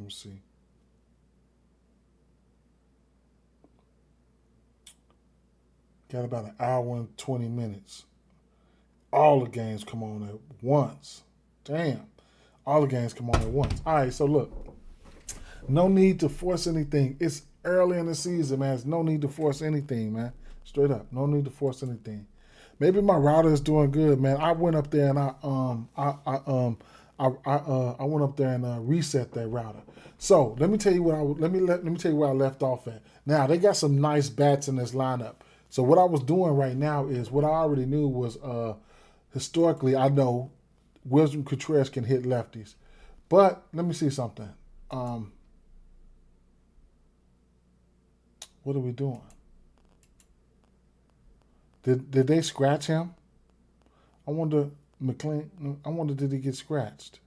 me see. Got about an hour and 20 minutes. All the games come on at once. Damn. All the games come on at once. All right, so look. No need to force anything. It's early in the season, man. There's no need to force anything, man. Straight up. No need to force anything. Maybe my router is doing good, man. I went up there and I went up there and reset that router. So let me tell you let me tell you where I left off at. Now they got some nice bats in this lineup. So what I was doing right now is what I already knew was historically, I know Wilson Contreras can hit lefties. But let me see something. What are we doing? Did they scratch him? I wonder, did he get scratched?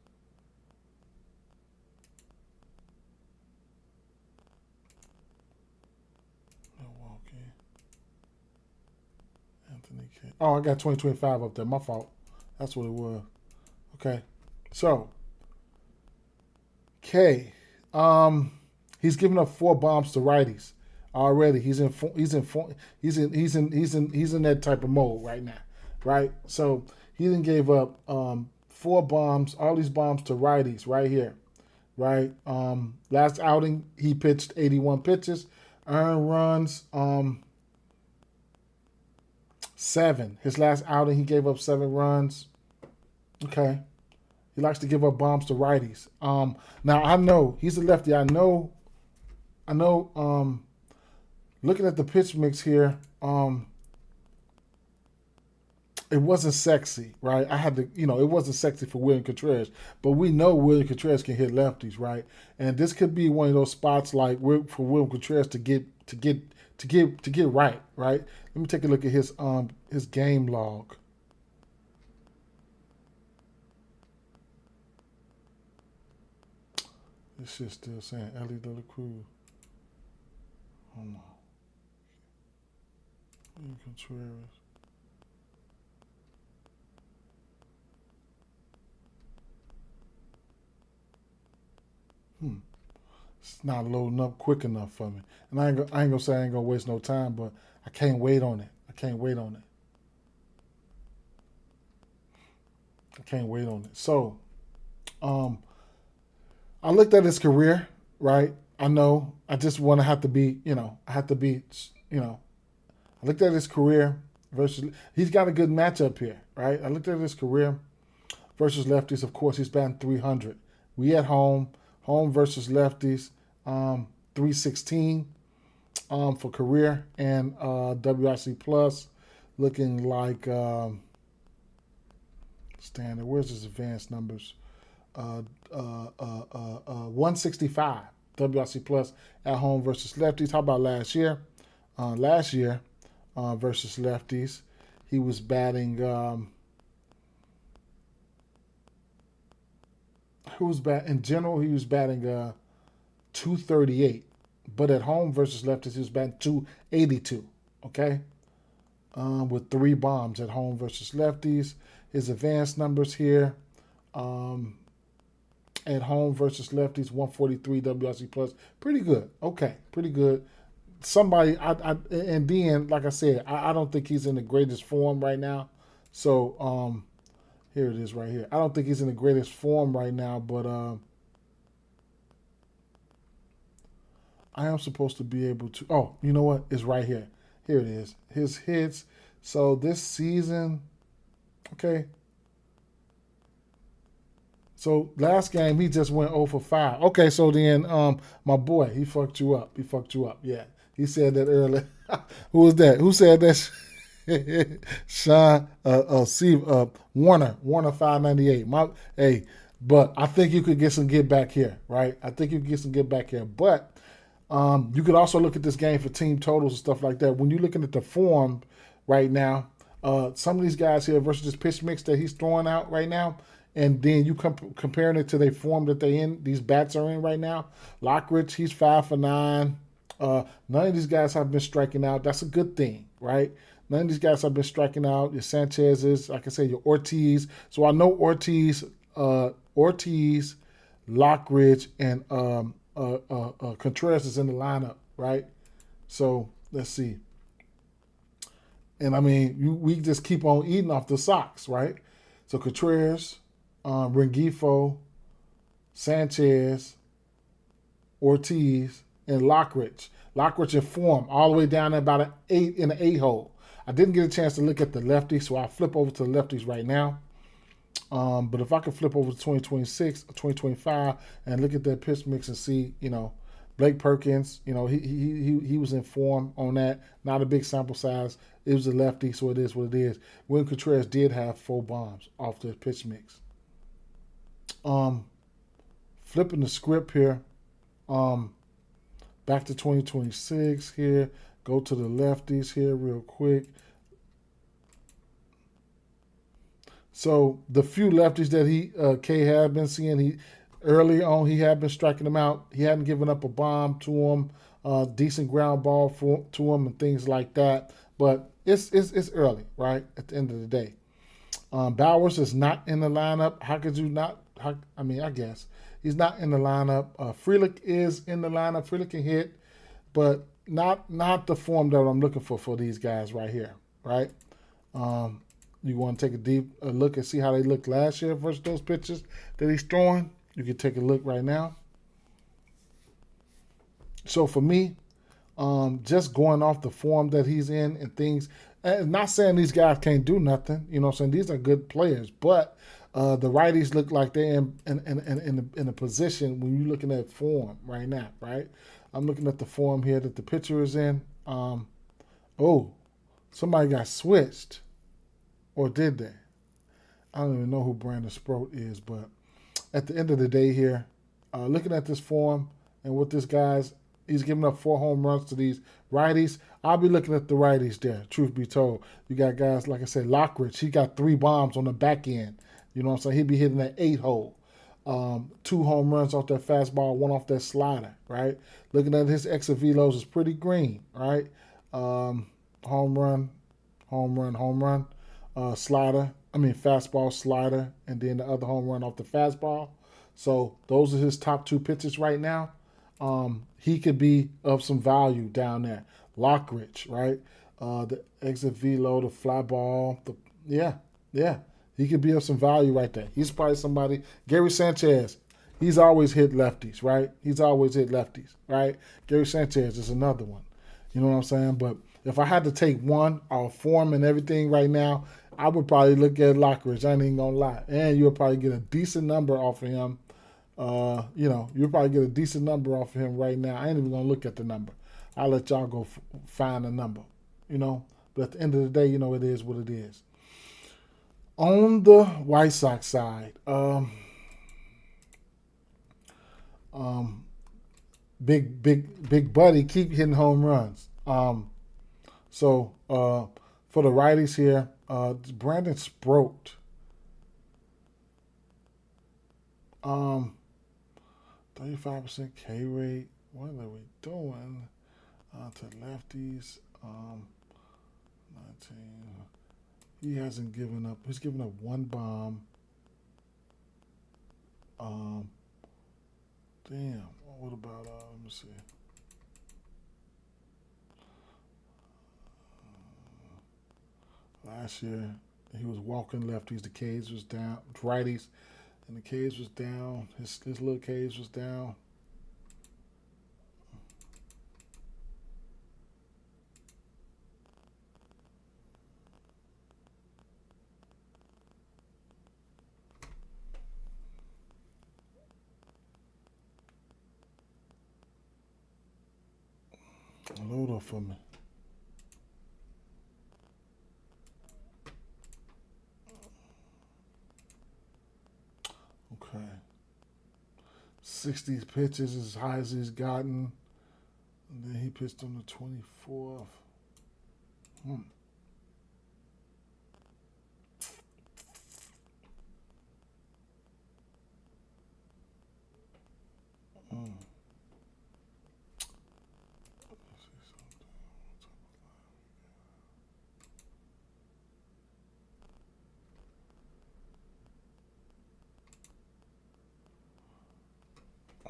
Milwaukee. Anthony K. Oh, I got 2025 up there. My fault. That's what it was. Okay. So, K. He's given up 4 bombs to righties already. He's in that type of mode right now, right? So he then gave up 4 bombs, all these bombs to righties right here, right? Last outing he pitched 81 pitches, earned runs 7. His last outing he gave up 7 runs. Okay. He likes to give up bombs to righties. Now I know he's a lefty. I know. Looking at the pitch mix here, it wasn't sexy, right? I had to, it wasn't sexy for William Contreras, but we know William Contreras can hit lefties, right? And this could be one of those spots like for William Contreras to get right, right? Let me take a look at his game log. This shit's still saying Ellie De La Cruz. Hold on. William Contreras. It's not loading up quick enough for me. And I ain't gonna say I ain't gonna waste no time, but I can't wait on it. I can't wait on it. I can't wait on it. So, um, I looked at his career, right? I know. I just want to have to be, I have to be, I looked at his career versus. He's got a good matchup here, right? I looked at his career versus lefties. Of course, he's batting 300. We at home versus lefties, 316 for career, and WRC plus looking like standard. Where's his advanced numbers? 165 WRC plus at home versus lefties. How about last year? Last year versus lefties, he was batting. In general? He was batting 238, but at home versus lefties, he was batting 282. Okay, with 3 bombs at home versus lefties. His advanced numbers here. At home versus lefties, 143 WRC plus. Pretty good. Okay, pretty good. Somebody, and then, like I said, I don't think he's in the greatest form right now. So, here it is right here. I don't think he's in the greatest form right now, but I am supposed to be able to. Oh, you know what? It's right here. Here it is. His hits. So this season, okay. So last game he just went 0 for 5. Okay, so then my boy, he fucked you up. He fucked you up. Yeah. He said that earlier. Who was that? Who said that? Sean Warner 598. But I think you could get some get back here, right? I think you could get some get back here. But you could also look at this game for team totals and stuff like that. When you're looking at the form right now, some of these guys here versus this pitch mix that he's throwing out right now, and then you comparing it to the form that they in, these bats are in right now. Lockridge, he's 5 for 9. None of these guys have been striking out. That's a good thing, right? None of these guys have been striking out. Your Sanchez's, like I said, your Ortiz. So I know Ortiz, Lockridge, and Contreras is in the lineup, right? So let's see. And I mean, we just keep on eating off the socks, right? So Contreras, Rengifo, Sanchez, Ortiz, and Lockridge. Lockridge in form all the way down at about an 8 in the 8 hole. I didn't get a chance to look at the lefties, so I'll flip over to the lefties right now. But if I could flip over to 2026 or 2025 and look at that pitch mix and see, Blake Perkins, he was in form on that. Not a big sample size. It was a lefty, so it is what it is. William Contreras did have 4 bombs off the pitch mix. Flipping the script here. Back to 2026 here. Go to the lefties here real quick. So the few lefties that K had been seeing, early on he had been striking them out. He hadn't given up a bomb to him, decent ground ball to him and things like that. But it's early, right? At the end of the day, Bowers is not in the lineup. How could you not? I guess he's not in the lineup. Frelick is in the lineup. Frelick can hit, but not the form that I'm looking for these guys right here, right? You want to take a deep look and see how they looked last year versus those pitches that he's throwing? You can take a look right now. So for me, just going off the form that he's in and things, and not saying these guys can't do nothing, you know what I'm saying? These are good players, but the righties look like they're in a position when you're looking at form right now, right? I'm looking at the form here that the pitcher is in. Somebody got switched. Or did they? I don't even know who Brandon Sproat is, but at the end of the day here, looking at this form and what this guy's, he's giving up 4 home runs to these righties. I'll be looking at the righties there, truth be told. You got guys, like I said, Lockridge, he got 3 bombs on the back end. You know what I'm saying? He'd be hitting that 8 hole. 2 home runs off that fastball, 1 off that slider, right? Looking at his exit velos is pretty green, right? Home run. Fastball, slider, and then the other home run off the fastball. So those are his top 2 pitches right now. he could be of some value down there. Lockridge, right? The exit velo, the fly ball, yeah. He could be of some value right there. He's probably somebody. Gary Sanchez, he's always hit lefties, right? Gary Sanchez is another one. You know what I'm saying? But if I had to take one, our form and everything right now, I would probably look at Lockridge. I ain't even gonna lie, and you'll probably get a decent number off of him. You'll probably get a decent number off of him right now. I ain't even gonna look at the number. I'll let y'all go find a number. But at the end of the day, it is what it is. On the White Sox side, Big Buddy keep hitting home runs. So for the righties here, Brandon Sproat. 35% K rate. What are we doing? To lefties. 19. He hasn't given up. He's given up one bomb. Damn. What about, let me see. Last year, he was walking lefties. The K's was down. Righties. And the K's was down. His little K's was down. Load up for me. Okay. 60 pitches as high as he's gotten. And then he pitched on the 24th.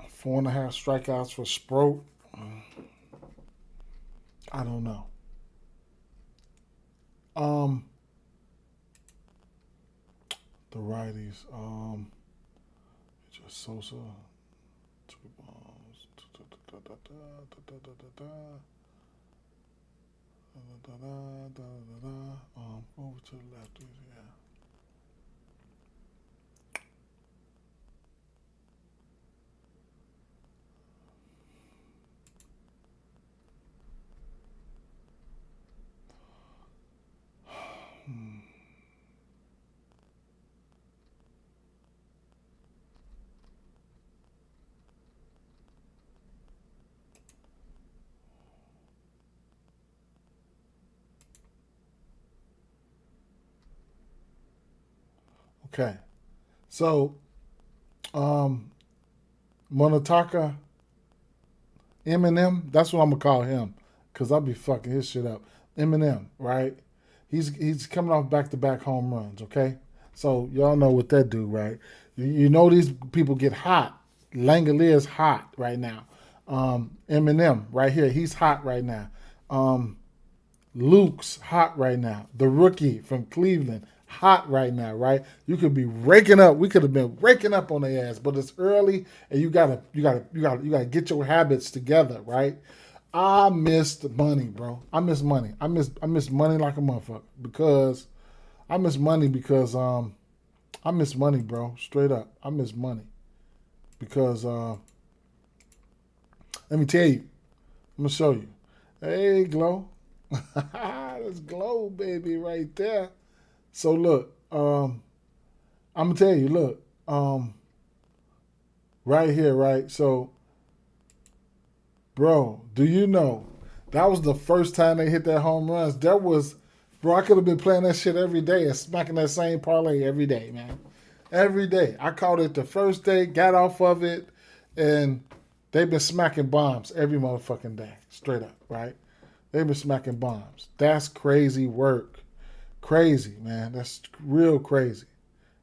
Four and a half strikeouts for Sproat. I don't know. The righties. Just Sosa. 2 balls. Over to the lefties. Yeah. Okay. So, Monotaka Eminem, that's what I'm gonna call him, cause I'll be fucking his shit up. Eminem, right? He's coming off back-to-back home runs. Okay, so y'all know what that do, right? You know these people get hot. Langalier's hot right now. Eminem right here, he's hot right now. Luke's hot right now. The rookie from Cleveland, hot right now, right? You could be raking up. We could have been raking up on their ass, but it's early, and you gotta get your habits together, right? I missed money, bro. I miss money. I miss money like a motherfucker because I miss money, bro. Straight up, I miss money because let me tell you. I'm gonna show you. Hey, Glow. That's Glow, baby, right there. So look, I'm gonna tell you. Look, right here, right. So, bro, do you know that was the first time they hit that home runs? That was, bro. I could have been playing that shit every day and smacking that same parlay every day, man. Every day. I caught it the first day, got off of it, and they've been smacking bombs every motherfucking day, straight up, right? They've been smacking bombs. That's crazy work. Crazy, man. That's real crazy,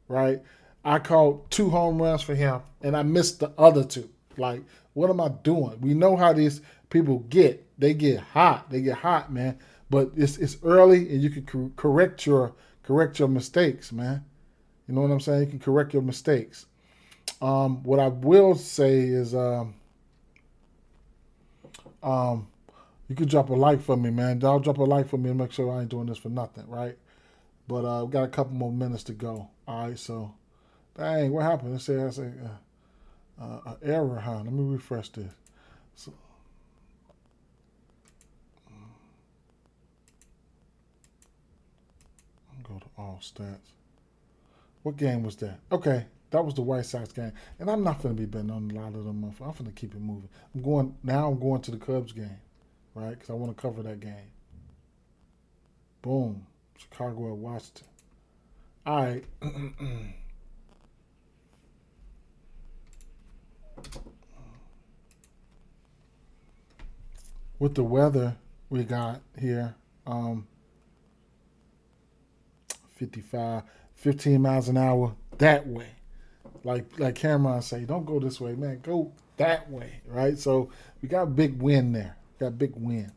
right? I caught 2 home runs for him, and I missed the other 2. Like, what am I doing? We know how these people get. They get hot. They get hot, man. But it's early, and you can correct your mistakes, man. You know what I'm saying? You can correct your mistakes. What I will say is, you could drop a like for me, man. Y'all drop a like for me and make sure I ain't doing this for nothing, right? But we got a couple more minutes to go. All right, so dang, what happened? It says an error, huh? Let me refresh this. So, go to all stats. What game was that? Okay, that was the White Sox game, and I'm not going to be betting on a lot of them. I'm going to keep it moving. I'm going to the Cubs game, right? Because I want to cover that game. Boom, Chicago at Washington. All right. With the weather we got here, 55, 15 miles an hour that way. Like Cameron say, don't go this way, man. Go that way, right? So we got a big win there. Got a big win.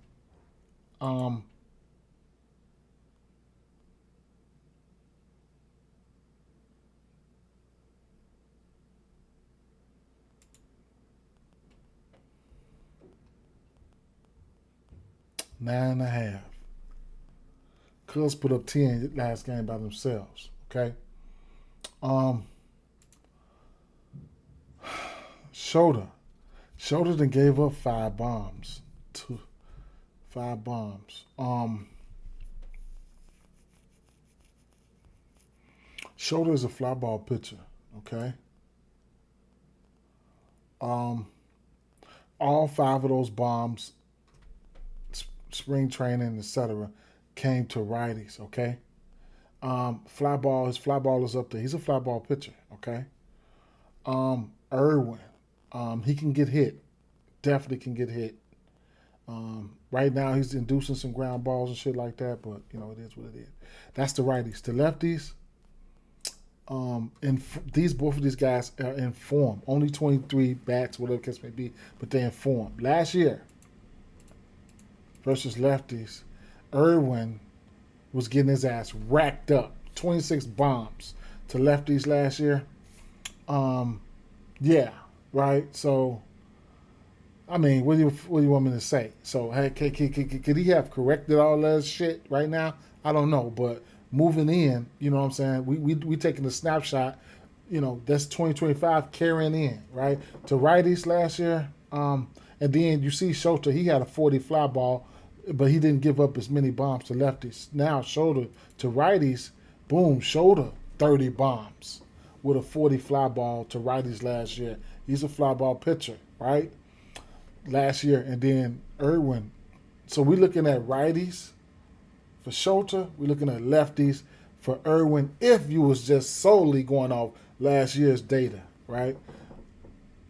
9.5. Cubs put up 10 last game by themselves. Okay. Schroeder then gave up 5 bombs. 5 bombs. Schroeder is a fly ball pitcher. Okay. All 5 of those bombs, spring training, etc., came to righties. Okay. His fly ball is up there. He's a fly ball pitcher. Okay. Irwin, he can get hit. Definitely can get hit. Right now he's inducing some ground balls and shit like that, but it is what it is. That's the righties. The lefties, both of these guys are in form. Only 23 bats, whatever the case may be, but they're in form. Last year versus lefties, Irwin was getting his ass racked up. 26 bombs to lefties last year. Yeah, right. So, I mean, what do you want me to say? So, hey, could he have corrected all that shit right now? I don't know, but moving in, you know what I'm saying? We taking a snapshot. That's 2025 carrying in, right? To righties last year, and then you see Schulter, he had a 40 fly ball, but he didn't give up as many bombs to lefties. Now Schulter to righties, boom, Schulter 30 bombs with a 40 fly ball to righties last year. He's a fly ball pitcher, right? Last year, and then Irwin. So we're looking at righties for Schulter. We're looking at lefties for Irwin if you was just solely going off last year's data, right?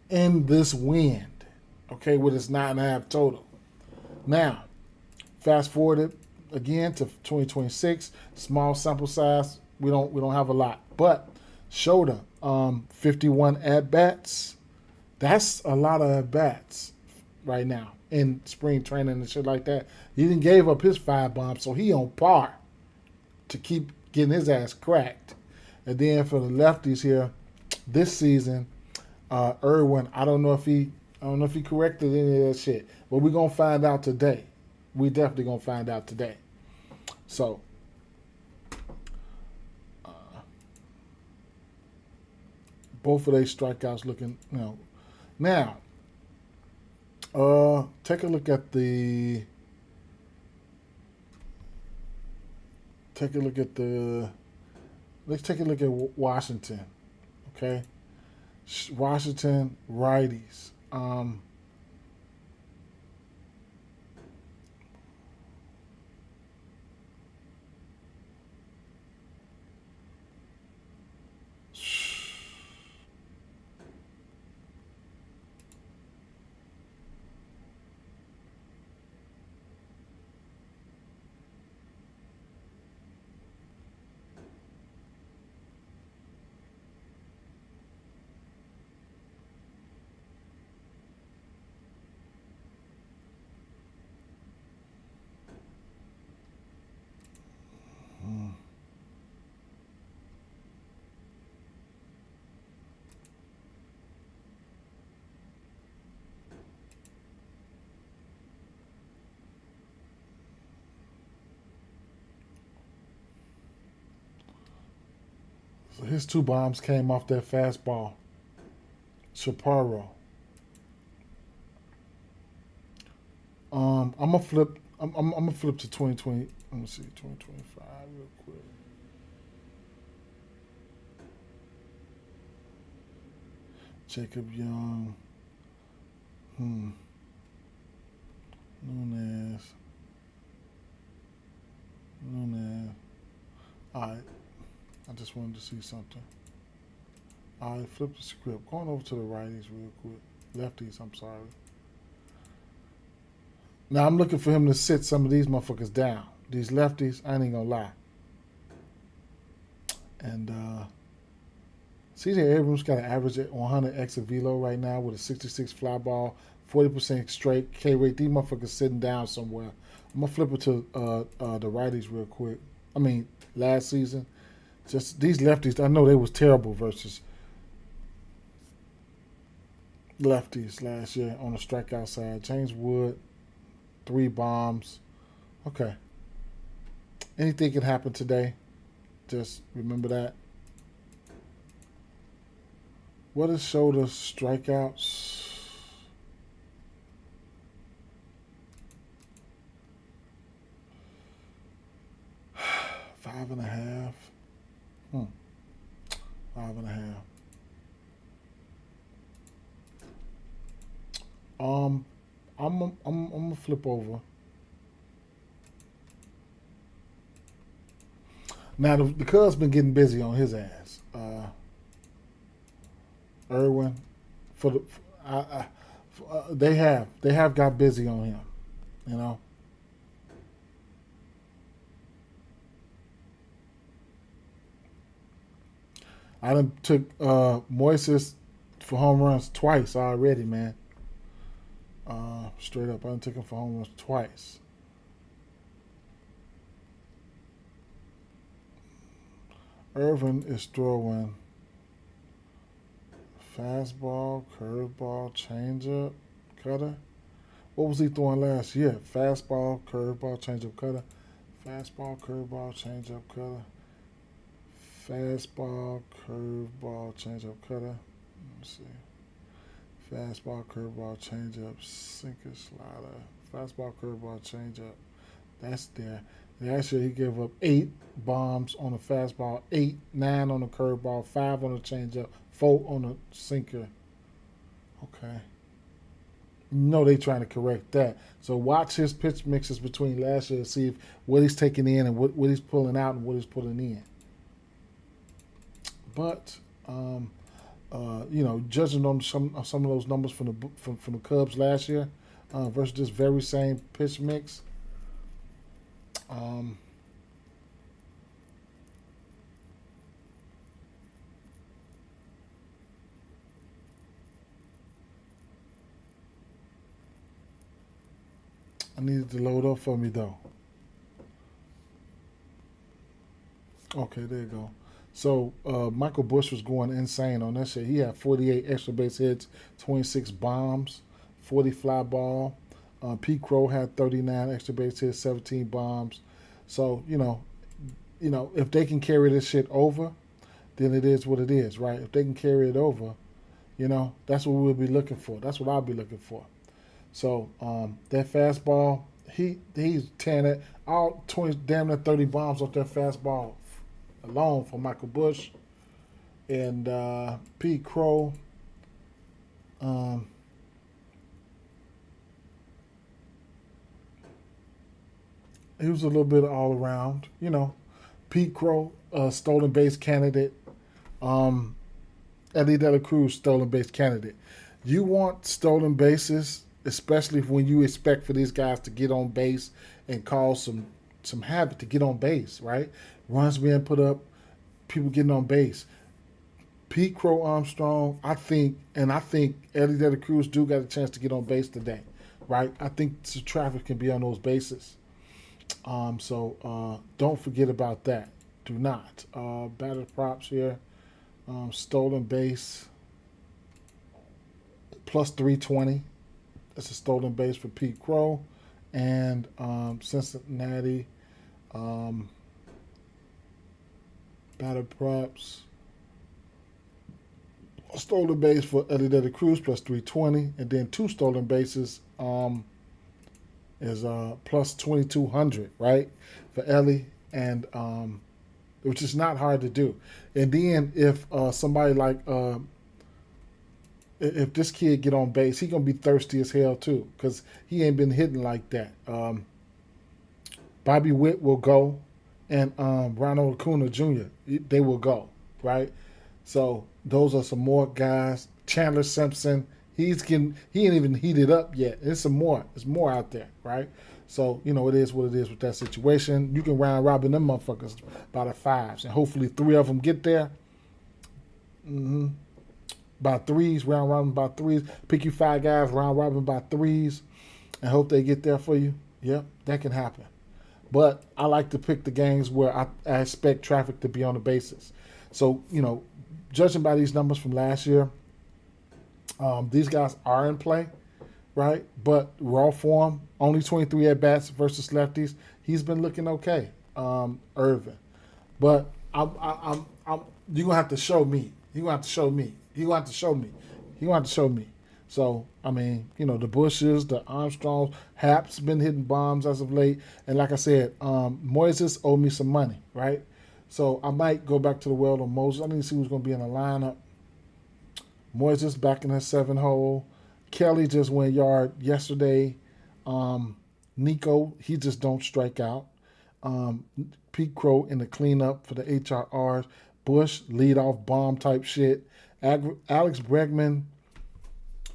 In this wind, okay, with its 9.5 total. Now, fast forward it again to 2026. Small sample size. We don't have a lot, but Schulter, 51 at bats. That's a lot of at bats right now in spring training and shit like that. He didn't gave up his 5 bombs, so he on par to keep getting his ass cracked. And then for the lefties here, this season, Irwin, I don't know if he corrected any of that shit, but we're gonna find out today. We definitely gonna find out today. So, both of these strikeouts looking, Now, take a look at the. Let's take a look at Washington. Okay, Washington righties. So his 2 bombs came off that fastball. Chaparro. I'm gonna flip. I'm gonna flip to 2020. Let me see, 2025 real quick. Jacob Young. Nunez. All right. I just wanted to see something. All right, flip the script. Going over to the righties real quick. Lefties, I'm sorry. Now I'm looking for him to sit some of these motherfuckers down. These lefties, I ain't gonna lie. And CJ Abrams got an average at 100 exit velo right now with a 66 fly ball, 40% straight K rate. These motherfuckers sitting down somewhere. I'm gonna flip it to the righties real quick. I mean, last season, just these lefties. I know they was terrible versus lefties last year on the strikeout side. James Wood, 3 bombs. Okay. Anything can happen today. Just remember that. What is shoulder strikeouts? Five and a half. 5.5. I'm gonna flip over. Now the Cubs been getting busy on his ass. Irwin, they have got busy on him. You know. I done took Moises for home runs twice already, man. Straight up, I done took him for home runs twice. Irvin is throwing fastball, curveball, changeup, cutter. What was he throwing last year? Fastball, curveball, changeup, cutter. Fastball, curveball, changeup, cutter. Fastball, curveball, changeup, cutter. Let's see. Fastball, curveball, changeup, sinker, slider. Fastball, curveball, changeup. That's there. Last year he gave up 8 bombs on the fastball, 8, 9 on the curveball, 5 on the changeup, 4 on the sinker. Okay. No, they trying to correct that. So watch his pitch mixes between last year to see if what he's taking in and what he's pulling out and what he's pulling in. But judging on some of those numbers from the Cubs last year versus this very same pitch mix. I needed to load up for me though. Okay, there you go. So Michael Bush was going insane on that shit. He had 48 extra base hits, 26 bombs, 40 fly ball. Pete Crow had 39 extra base hits, 17 bombs. So if they can carry this shit over, then it is what it is, right? If they can carry it over, that's what we'll be looking for. That's what I'll be looking for. So that fastball, he's tearing it all 20, damn near 30 bombs off that fastball alone for Michael Bush and Pete Crow. He was a little bit all around, Pete Crow, stolen base candidate. Eddie De La Cruz, stolen base candidate. You want stolen bases, especially when you expect for these guys to get on base and cause some habit to get on base, right? Runs being put up, people getting on base. Pete Crow Armstrong, I think Eddie De La Cruz do got a chance to get on base today, right? I think the traffic can be on those bases. So don't forget about that. Do not. Batter props here. Stolen base plus 320. That's a stolen base for Pete Crow. And Cincinnati batter props stolen base for Eddie De La Cruz plus 320, and then 2 stolen bases is plus 2200, right, for Ellie, and which is not hard to do. And then if somebody like if this kid get on base, he gonna be thirsty as hell too, because he ain't been hitting like that. Bobby Witt will go, and Ronald Acuna Jr. They will go, right? So those are some more guys. Chandler Simpson, he ain't even heated up yet. There's some more. There's more out there, right? So it is what it is with that situation. You can round robin them motherfuckers by the fives, and hopefully 3 of them get there. Mm-hmm. By threes, round robin by threes. Pick you 5 guys, round robin by threes, and hope they get there for you. Yep, that can happen. But I like to pick the games where I expect traffic to be on the bases. So, judging by these numbers from last year, these guys are in play, right? But raw form, only 23 at-bats versus lefties. He's been looking okay, Irvin. But you're going to have to show me. You're going to have to show me. You're going to have to show me. You're going to have to show me. So, the Bushes, the Armstrongs, Hap's been hitting bombs as of late. And like I said, Moises owed me some money, right? So I might go back to the well on Moses. I need to see who's going to be in the lineup. Moises back in his 7-hole. Kelly just went yard yesterday. Nico, he just don't strike out. Pete Crow in the cleanup for the HRRs. Bush, leadoff bomb type shit. Alex Bregman,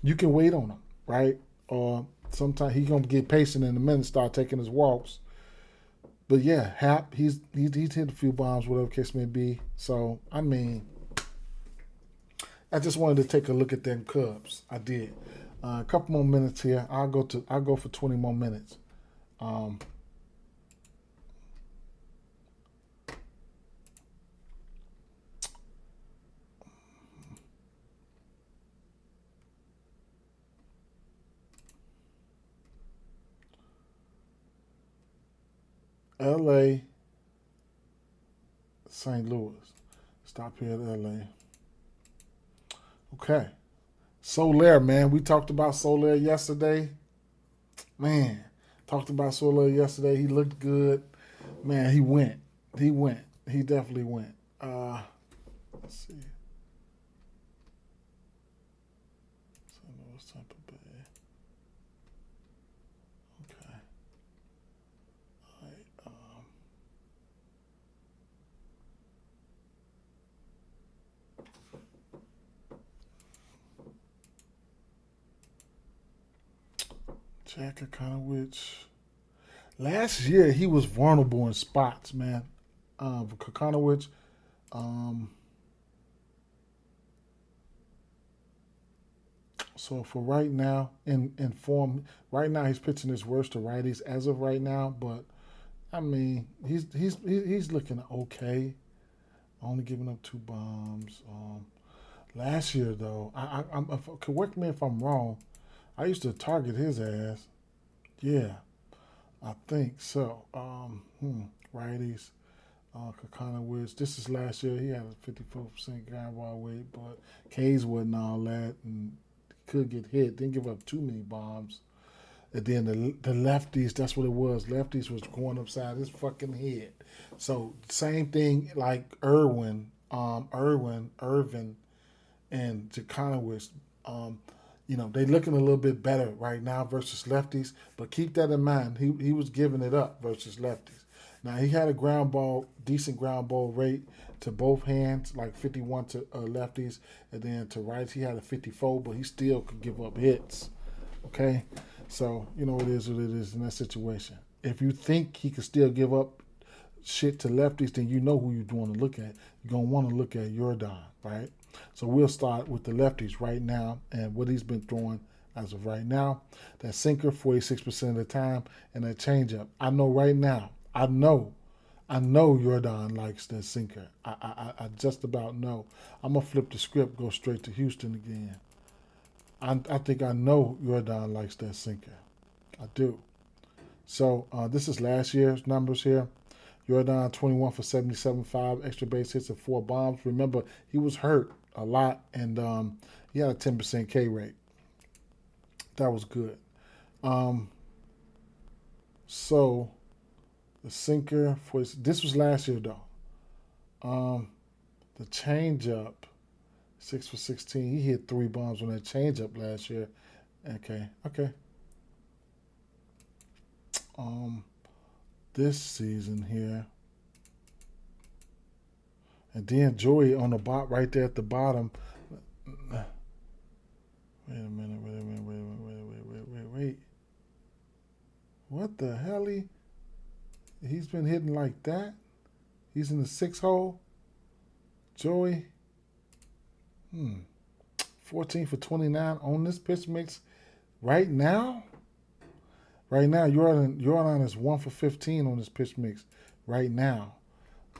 you can wait on him, right? Or sometimes he's gonna get patient in a minute, start taking his walks. But yeah, Hap, he's hit a few bombs, whatever case may be. So I just wanted to take a look at them Cubs. I did. A couple more minutes here. I'll go for 20 more minutes. LA, St. Louis. Stop here at LA. Okay. Soler, man. We talked about Soler yesterday. Man, talked about Soler yesterday. He looked good. Man, he went. He went. He definitely went. Let's see. St. Louis, Tampa Bay. Okay. All right. Jack Kokonowicz. Last year he was vulnerable in spots, man. For Kokonowicz. So for right now, in form, right now he's pitching his worst to righties as of right now. But he's looking okay. Only giving up 2 bombs. Last year though, correct me if I'm wrong. I used to target his ass. Yeah, I think so. Righties. Kokonowicz. This is last year. He had a 54% ground ball weight, but K's wasn't all that, and could get hit. Didn't give up too many bombs. And then the lefties, that's what it was. Lefties was going upside his fucking head. So same thing like Irvin, and Jaconowicz. They looking a little bit better right now versus lefties, but keep that in mind. He was giving it up versus lefties. Now he had a decent ground ball rate to both hands, like 51 to lefties, and then to rights he had a 54, but he still could give up hits. Okay, so it is what it is in that situation. If you think he could still give up shit to lefties, then you know who you want to look at. You're gonna want to look at Jordan, right? So we'll start with the lefties right now and what he's been throwing as of right now. That sinker 46% of the time, and that changeup. I know right now. I know Jordan likes that sinker. I just about know. I'm gonna flip the script, go straight to Houston again. I think I know Jordan likes that sinker. I do. So this is last year's numbers here. Jordan 21 for 77, 5 extra base hits and 4 bombs. Remember, he was hurt a lot, and he had a 10% K rate. That was good. So the sinker for this was last year though. The changeup, 6 for 16. He hit 3 bombs on that changeup last year. Okay. This season here, and then Joey on the bot right there at the bottom. Wait a minute. Wait. What the hell? He's been hitting like that? He's in the 6 hole? Joey? 14 for 29 on this pitch mix right now? Right now, Jordan is 1 for 15 on this pitch mix right now.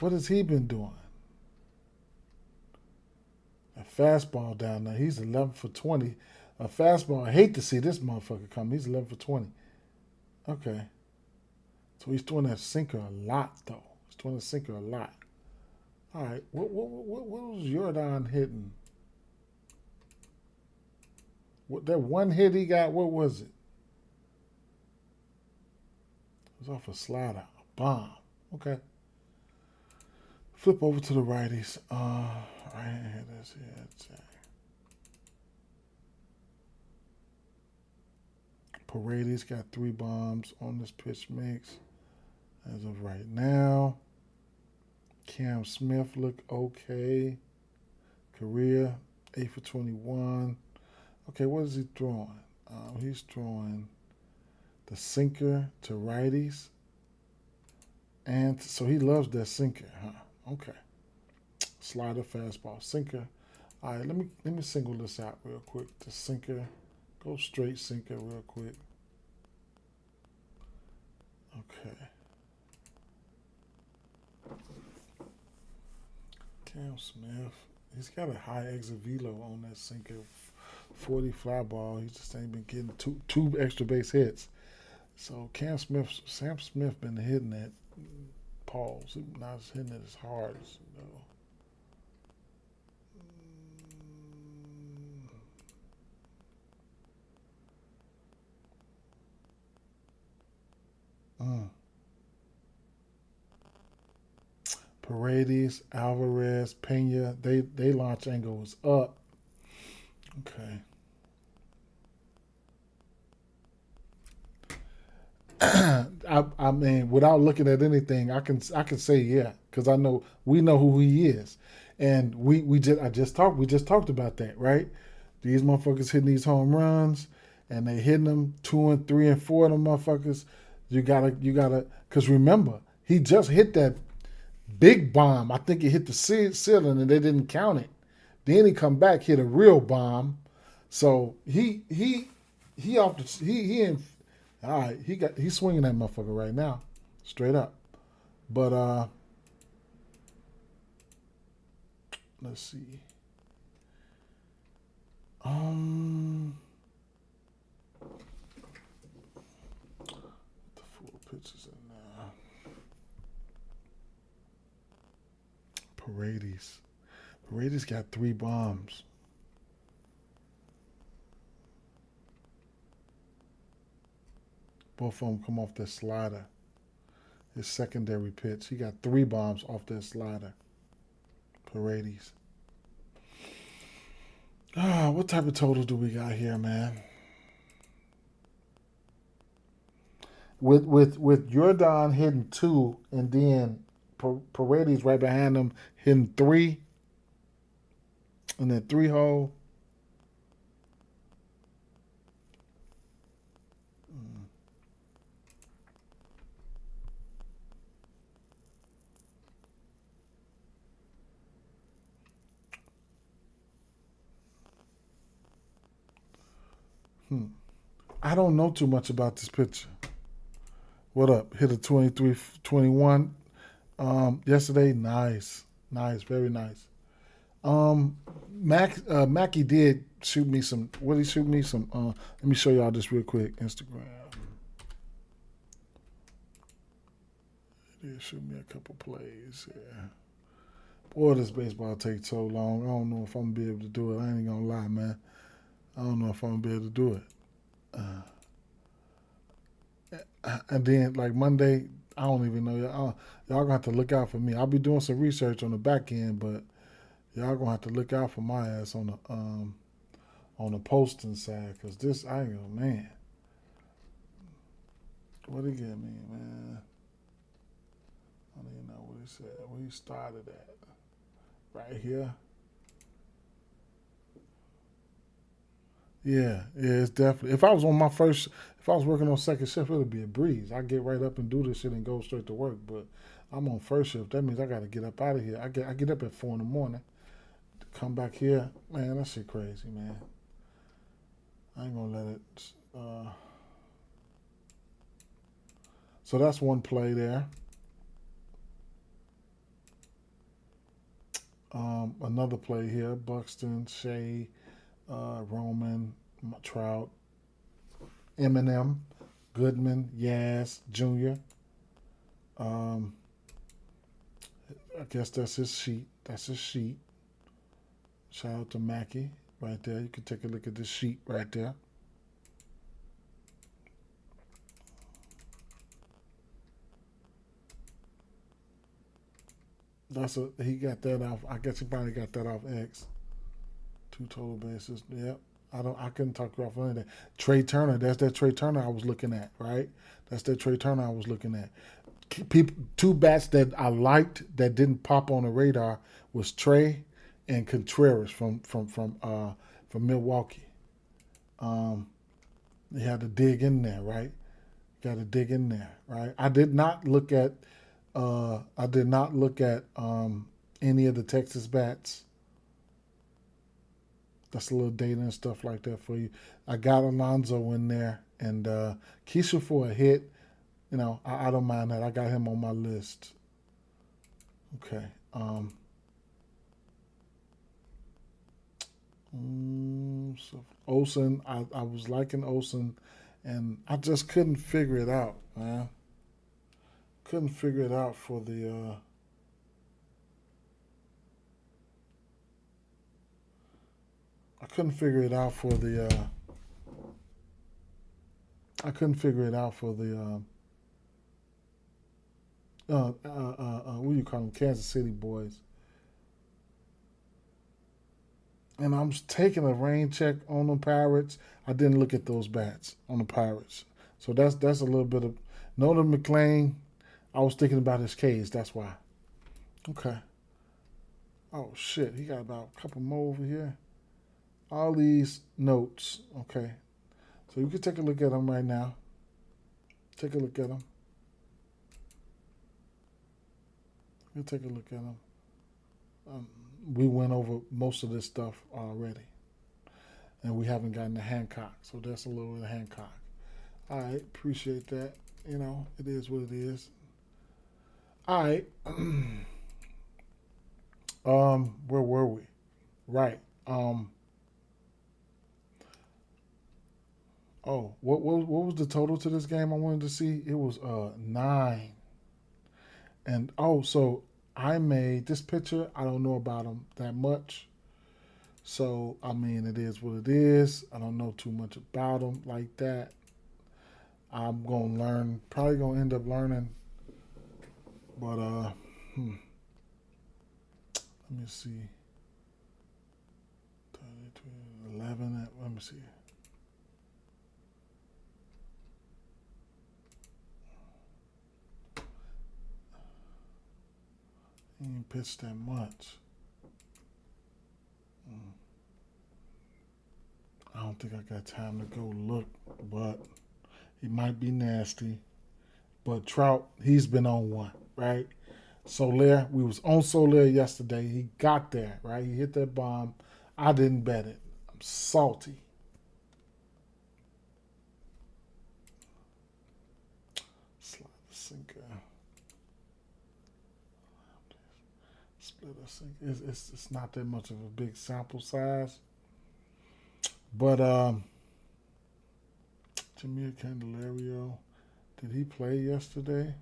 What has he been doing? A fastball down there. He's 11 for 20. A fastball. I hate to see this motherfucker come. He's 11 for 20. Okay. So he's throwing that sinker a lot, though. He's throwing the sinker a lot. All right. What was Jordan hitting? That one hit he got, what was it? It was off a slider. A bomb. Okay. Flip over to the righties. Right here, this here. Paredes got 3 bombs on this pitch mix as of right now. Cam Smith looked okay. Correa, 8 for 21. Okay, what is he throwing? He's throwing the sinker to righties. And so he loves that sinker, huh? Okay. Slider, fastball, sinker. All right, let me single this out real quick. The sinker. Go straight sinker real quick. Okay. Cam Smith. He's got a high exit velo on that sinker. 40 fly ball. He just ain't been getting two extra base hits. So Sam Smith been hitting that pause. Not hitting it as hard as Paredes, Alvarez, Pena, they launch angle was up. Okay. I mean, without looking at anything, I can say yeah, because we know who he is, and we just talked about that, right? These motherfuckers hitting these home runs, and they hitting them 2 and 3 and 4 of them motherfuckers. You gotta, because remember, he just hit that big bomb. I think he hit the ceiling and they didn't count it. Then he come back, hit a real bomb. So he off the he in. All right, he's swinging that motherfucker right now, straight up. But let's see. The full pitches in now. Paredes got 3 bombs. Both of them come off that slider. His secondary pitch. He got 3 bombs off that slider. Paredes. What type of total do we got here, man? With Jordan hitting 2 and then Paredes right behind him hitting 3 in that 3 hole. I don't know too much about this pitcher. What up? Hit a 23-21 yesterday. Nice, very nice. Mackie did shoot me some. What did he shoot me some? Let me show y'all this real quick. Instagram. He did shoot me a couple plays. Yeah. Boy, this baseball takes so long. I don't know if I'm gonna be able to do it. I ain't gonna lie, man. I don't know if I'm gonna be able to do it. And then like Monday, I don't even know. Y'all gonna have to look out for me. I'll be doing some research on the back end, but y'all gonna have to look out for my ass on the posting side, cause this I ain't gonna, man. What did he get me, man? I don't even know what he said. Where he started at? Right here. Yeah, it's definitely. If I was on my first, if I was working on second shift, it would be a breeze. I get right up and do this shit and go straight to work. But I'm on first shift. That means I got to get up out of here. I get up at 4 in the morning. Come back here, man. That shit crazy, man. I ain't gonna let it. So that's one play there. Another play here: Buxton, Shea, Roman, Trout, Eminem, Goodman, Yaz, Jr. Um, I guess that's his sheet. That's his sheet. Shout out to Mackie right there. You can take a look at this sheet right there. He got that off. I guess he probably got that off X. Two total bases. Yep. I couldn't talk you off of that. Trey Turner. That's that Trey Turner I was looking at, right? That's that Trey Turner I was looking at. Two bats that I liked that didn't pop on the radar was Trey and Contreras from Milwaukee. Um, you had to dig in there, right? Got to dig in there, right? I did not look at any of the Texas bats. That's a little data and stuff like that for you. I got Alonso in there and Keisha for a hit. I don't mind that. I got him on my list. Okay. So Olsen, I was liking Olsen, and I just couldn't figure it out, man. Couldn't figure it out for the. I couldn't figure it out for the. I couldn't figure it out for the. What do you call them? Kansas City boys. And I'm taking a rain check on the Pirates. I didn't look at those bats on the Pirates, so that's a little bit of Nolan McLean. I was thinking about his case. That's why. Okay. Oh shit, he got about a couple more over here. All these notes. Okay, so you can take a look at them right now. Take a look at them. You take a look at them. Um, we went over most of this stuff already, and we haven't gotten to Hancock, so that's a little bit of Hancock. All right, appreciate that. It is what it is. All right. Where were we? Right. Oh, what was the total to this game? I wanted to see. It was 9. And so I made this picture. I don't know about them that much. So I mean, it is what it is. I don't know too much about them like that. I'm gonna learn. Probably gonna end up learning. But let me see. 11. Let me see. He ain't pitched that much. I don't think I got time to go look, but he might be nasty. But Trout, he's been on one, right? Soler, we was on Soler yesterday. He got there, right? He hit that bomb. I didn't bet it. I'm salty. Slide the sinker. Split a sinker. It's not that much of a big sample size. But Jameer Candelario, did he play yesterday?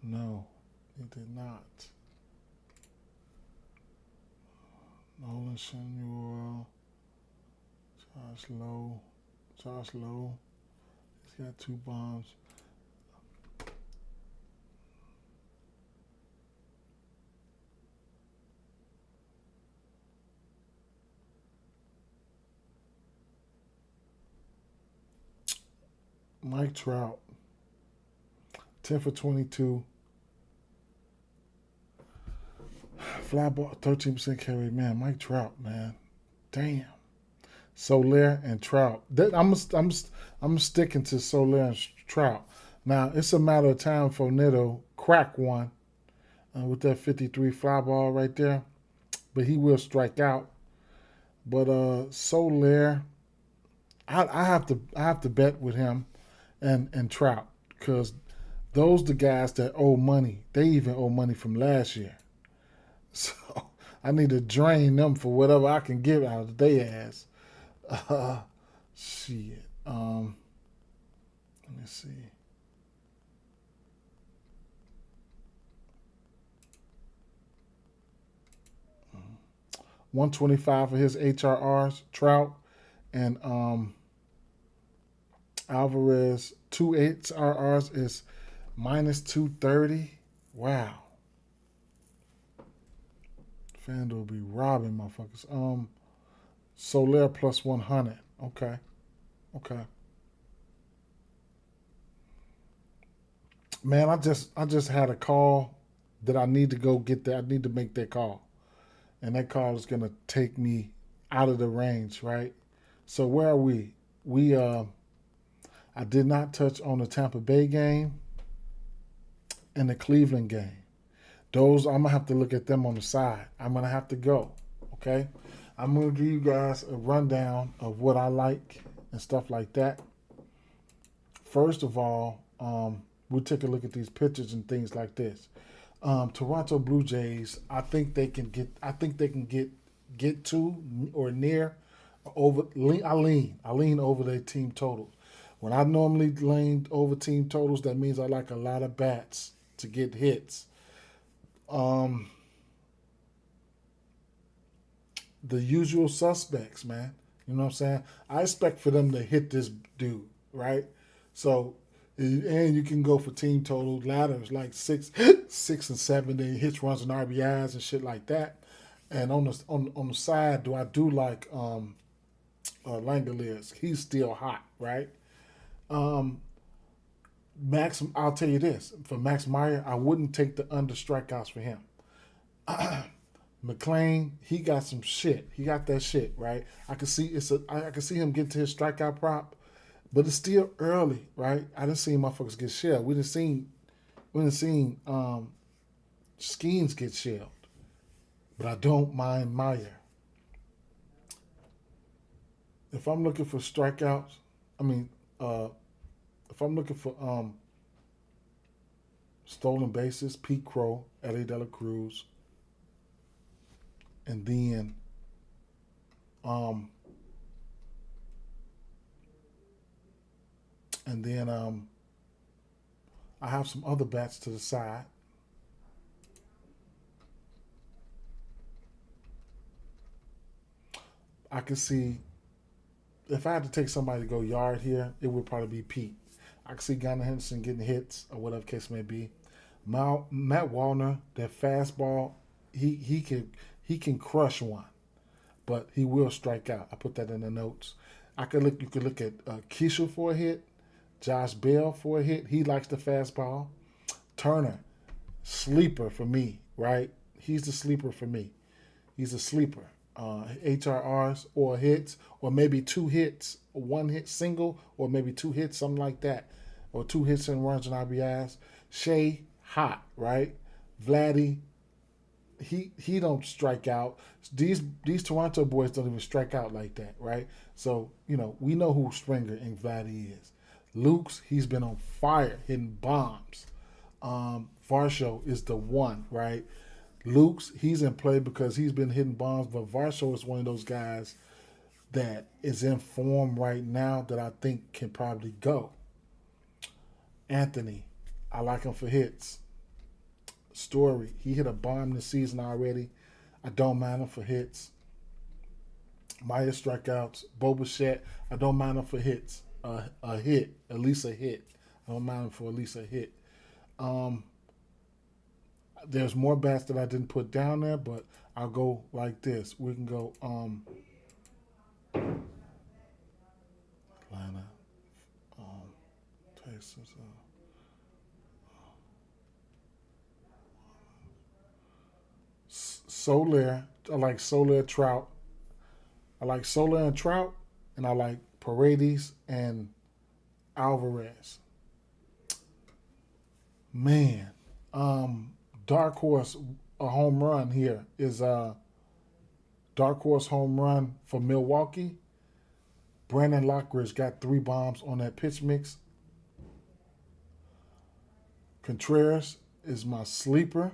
No, he did not. Samuel, Josh Lowe. He's got 2 bombs. Mike Trout, 10 for 22. Fly ball, 13% carry. Man, Mike Trout, man. Damn. Soler and Trout. I'm sticking to Soler and Trout. Now, it's a matter of time for Neto crack one with that 53 fly ball right there. But he will strike out. But Soler, I have to bet with him and Trout, because those the guys that owe money. They even owe money from last year. So I need to drain them for whatever I can get out of their ass. Shit. Let me see. Mm. 125 for his HRRs, Trout, and Alvarez 2 HRRs is minus 230. Wow. FanDuel be robbing motherfuckers. Soler plus 100. Okay. Man, I just had a call that I need to go get that. I need to make that call. And that call is gonna take me out of the range, right? So where are we? I did not touch on the Tampa Bay game and the Cleveland game. Those, I'm going to have to look at them on the side. I'm going to have to go, okay? I'm going to give you guys a rundown of what I like and stuff like that. First of all, we'll take a look at these pitchers and things like this. Toronto Blue Jays, I think they can get to or near over. I lean over their team totals. When I normally lean over team totals, that means I like a lot of bats to get hits. The usual suspects, man. You know what I'm saying? I expect for them to hit this dude, right? So, and you can go for team total ladders like 6 and 7, then hits, runs, and RBIs and shit like that. And on the side, I do like Langoliers. He's still hot, right? Max, I'll tell you this: for Max Meyer, I wouldn't take the under strikeouts for him. McClain, he got some shit. He got that shit, right? I can see him get to his strikeout prop, but it's still early, right? I didn't see motherfuckers get shelled. We didn't see Skeens get shelled, but I don't mind Meyer. If I'm looking for strikeouts, if I'm looking for stolen bases, Pete Crow, Ellie De La Cruz, and then I have some other bats to the side. I can see if I had to take somebody to go yard here, it would probably be Pete. I can see Gunnar Henderson getting hits or whatever case may be. Matt Wallner, that fastball, he can crush one, but he will strike out. I put that in the notes. You could look at Keisha for a hit, Josh Bell for a hit. He likes the fastball. Turner, sleeper for me, right? He's the sleeper for me. He's a sleeper. HRRs or hits, or maybe 2 hits, 1 hit single, or maybe 2 hits, something like that, or 2 hits and runs and RBIs. Shea, hot, right? Vladdy, he don't strike out. These Toronto boys don't even strike out like that, right? So, we know who Springer and Vladdy is. Luke's, he's been on fire, hitting bombs. Varsho is the one, right? Luke's, he's in play because he's been hitting bombs, but Varsho is one of those guys that is in form right now that I think can probably go. Anthony, I like him for hits. Story, he hit a bomb this season already. I don't mind him for hits. Maya strikeouts. Bo Bichette, I don't mind him for hits. A hit, at least a hit. I don't mind him for at least a hit. Um, there's more bats that I didn't put down there, but I'll go like this. We can go Atlanta, um, Texas. Soler. I like Soler Trout. I like Soler and Trout, and I like Paredes and Alvarez. Man, um, dark horse a home run here is dark horse home run for Milwaukee. Brandon Lockridge got 3 bombs on that pitch mix. Contreras is my sleeper.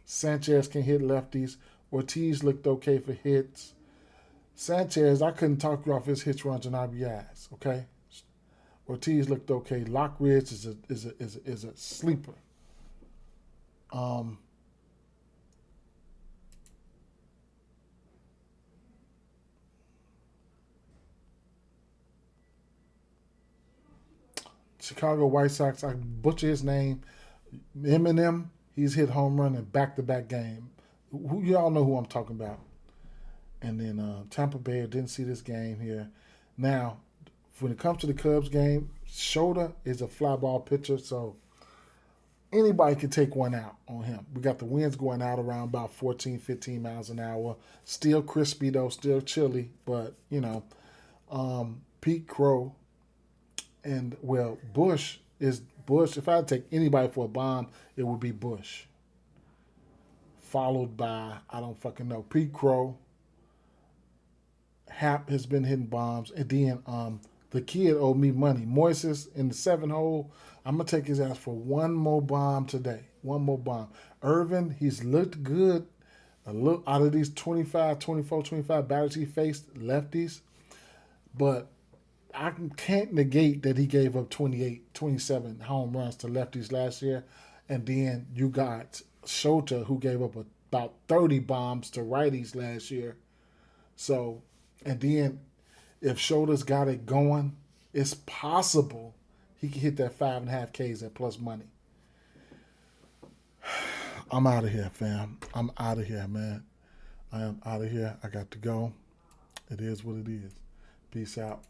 Sanchez can hit lefties. Ortiz looked okay for hits. Sanchez, I couldn't talk you off his hits, runs, and RBIs. Okay, Ortiz looked okay. Lockridge is a sleeper. Um, Chicago White Sox, I butcher his name. Eminem, he's hit home run in back-to-back game. Who y'all know who I'm talking about? And then Tampa Bay, didn't see this game here. Now, when it comes to the Cubs game, Shota is a fly ball pitcher, so anybody can take one out on him. We got the winds going out around about 14, 15 miles an hour. Still crispy though, still chilly, but Pete Crow and Bush is Bush. If I had to take anybody for a bomb, it would be Bush. Followed by I don't fucking know Pete Crow. Hap has been hitting bombs, and then the kid owed me money. Moises in the 7 hole. I'm gonna take his ass for one more bomb today. One more bomb. Irvin, he's looked good. A look out of these 25, 24, 25 batters he faced, lefties. But I can't negate that he gave up 28, 27 home runs to lefties last year. And then you got Shota, who gave up about 30 bombs to righties last year. So, and then if Shota's got it going, it's possible he can hit that 5.5 Ks at plus money. I'm out of here, fam. I'm out of here, man. I am out of here. I got to go. It is what it is. Peace out.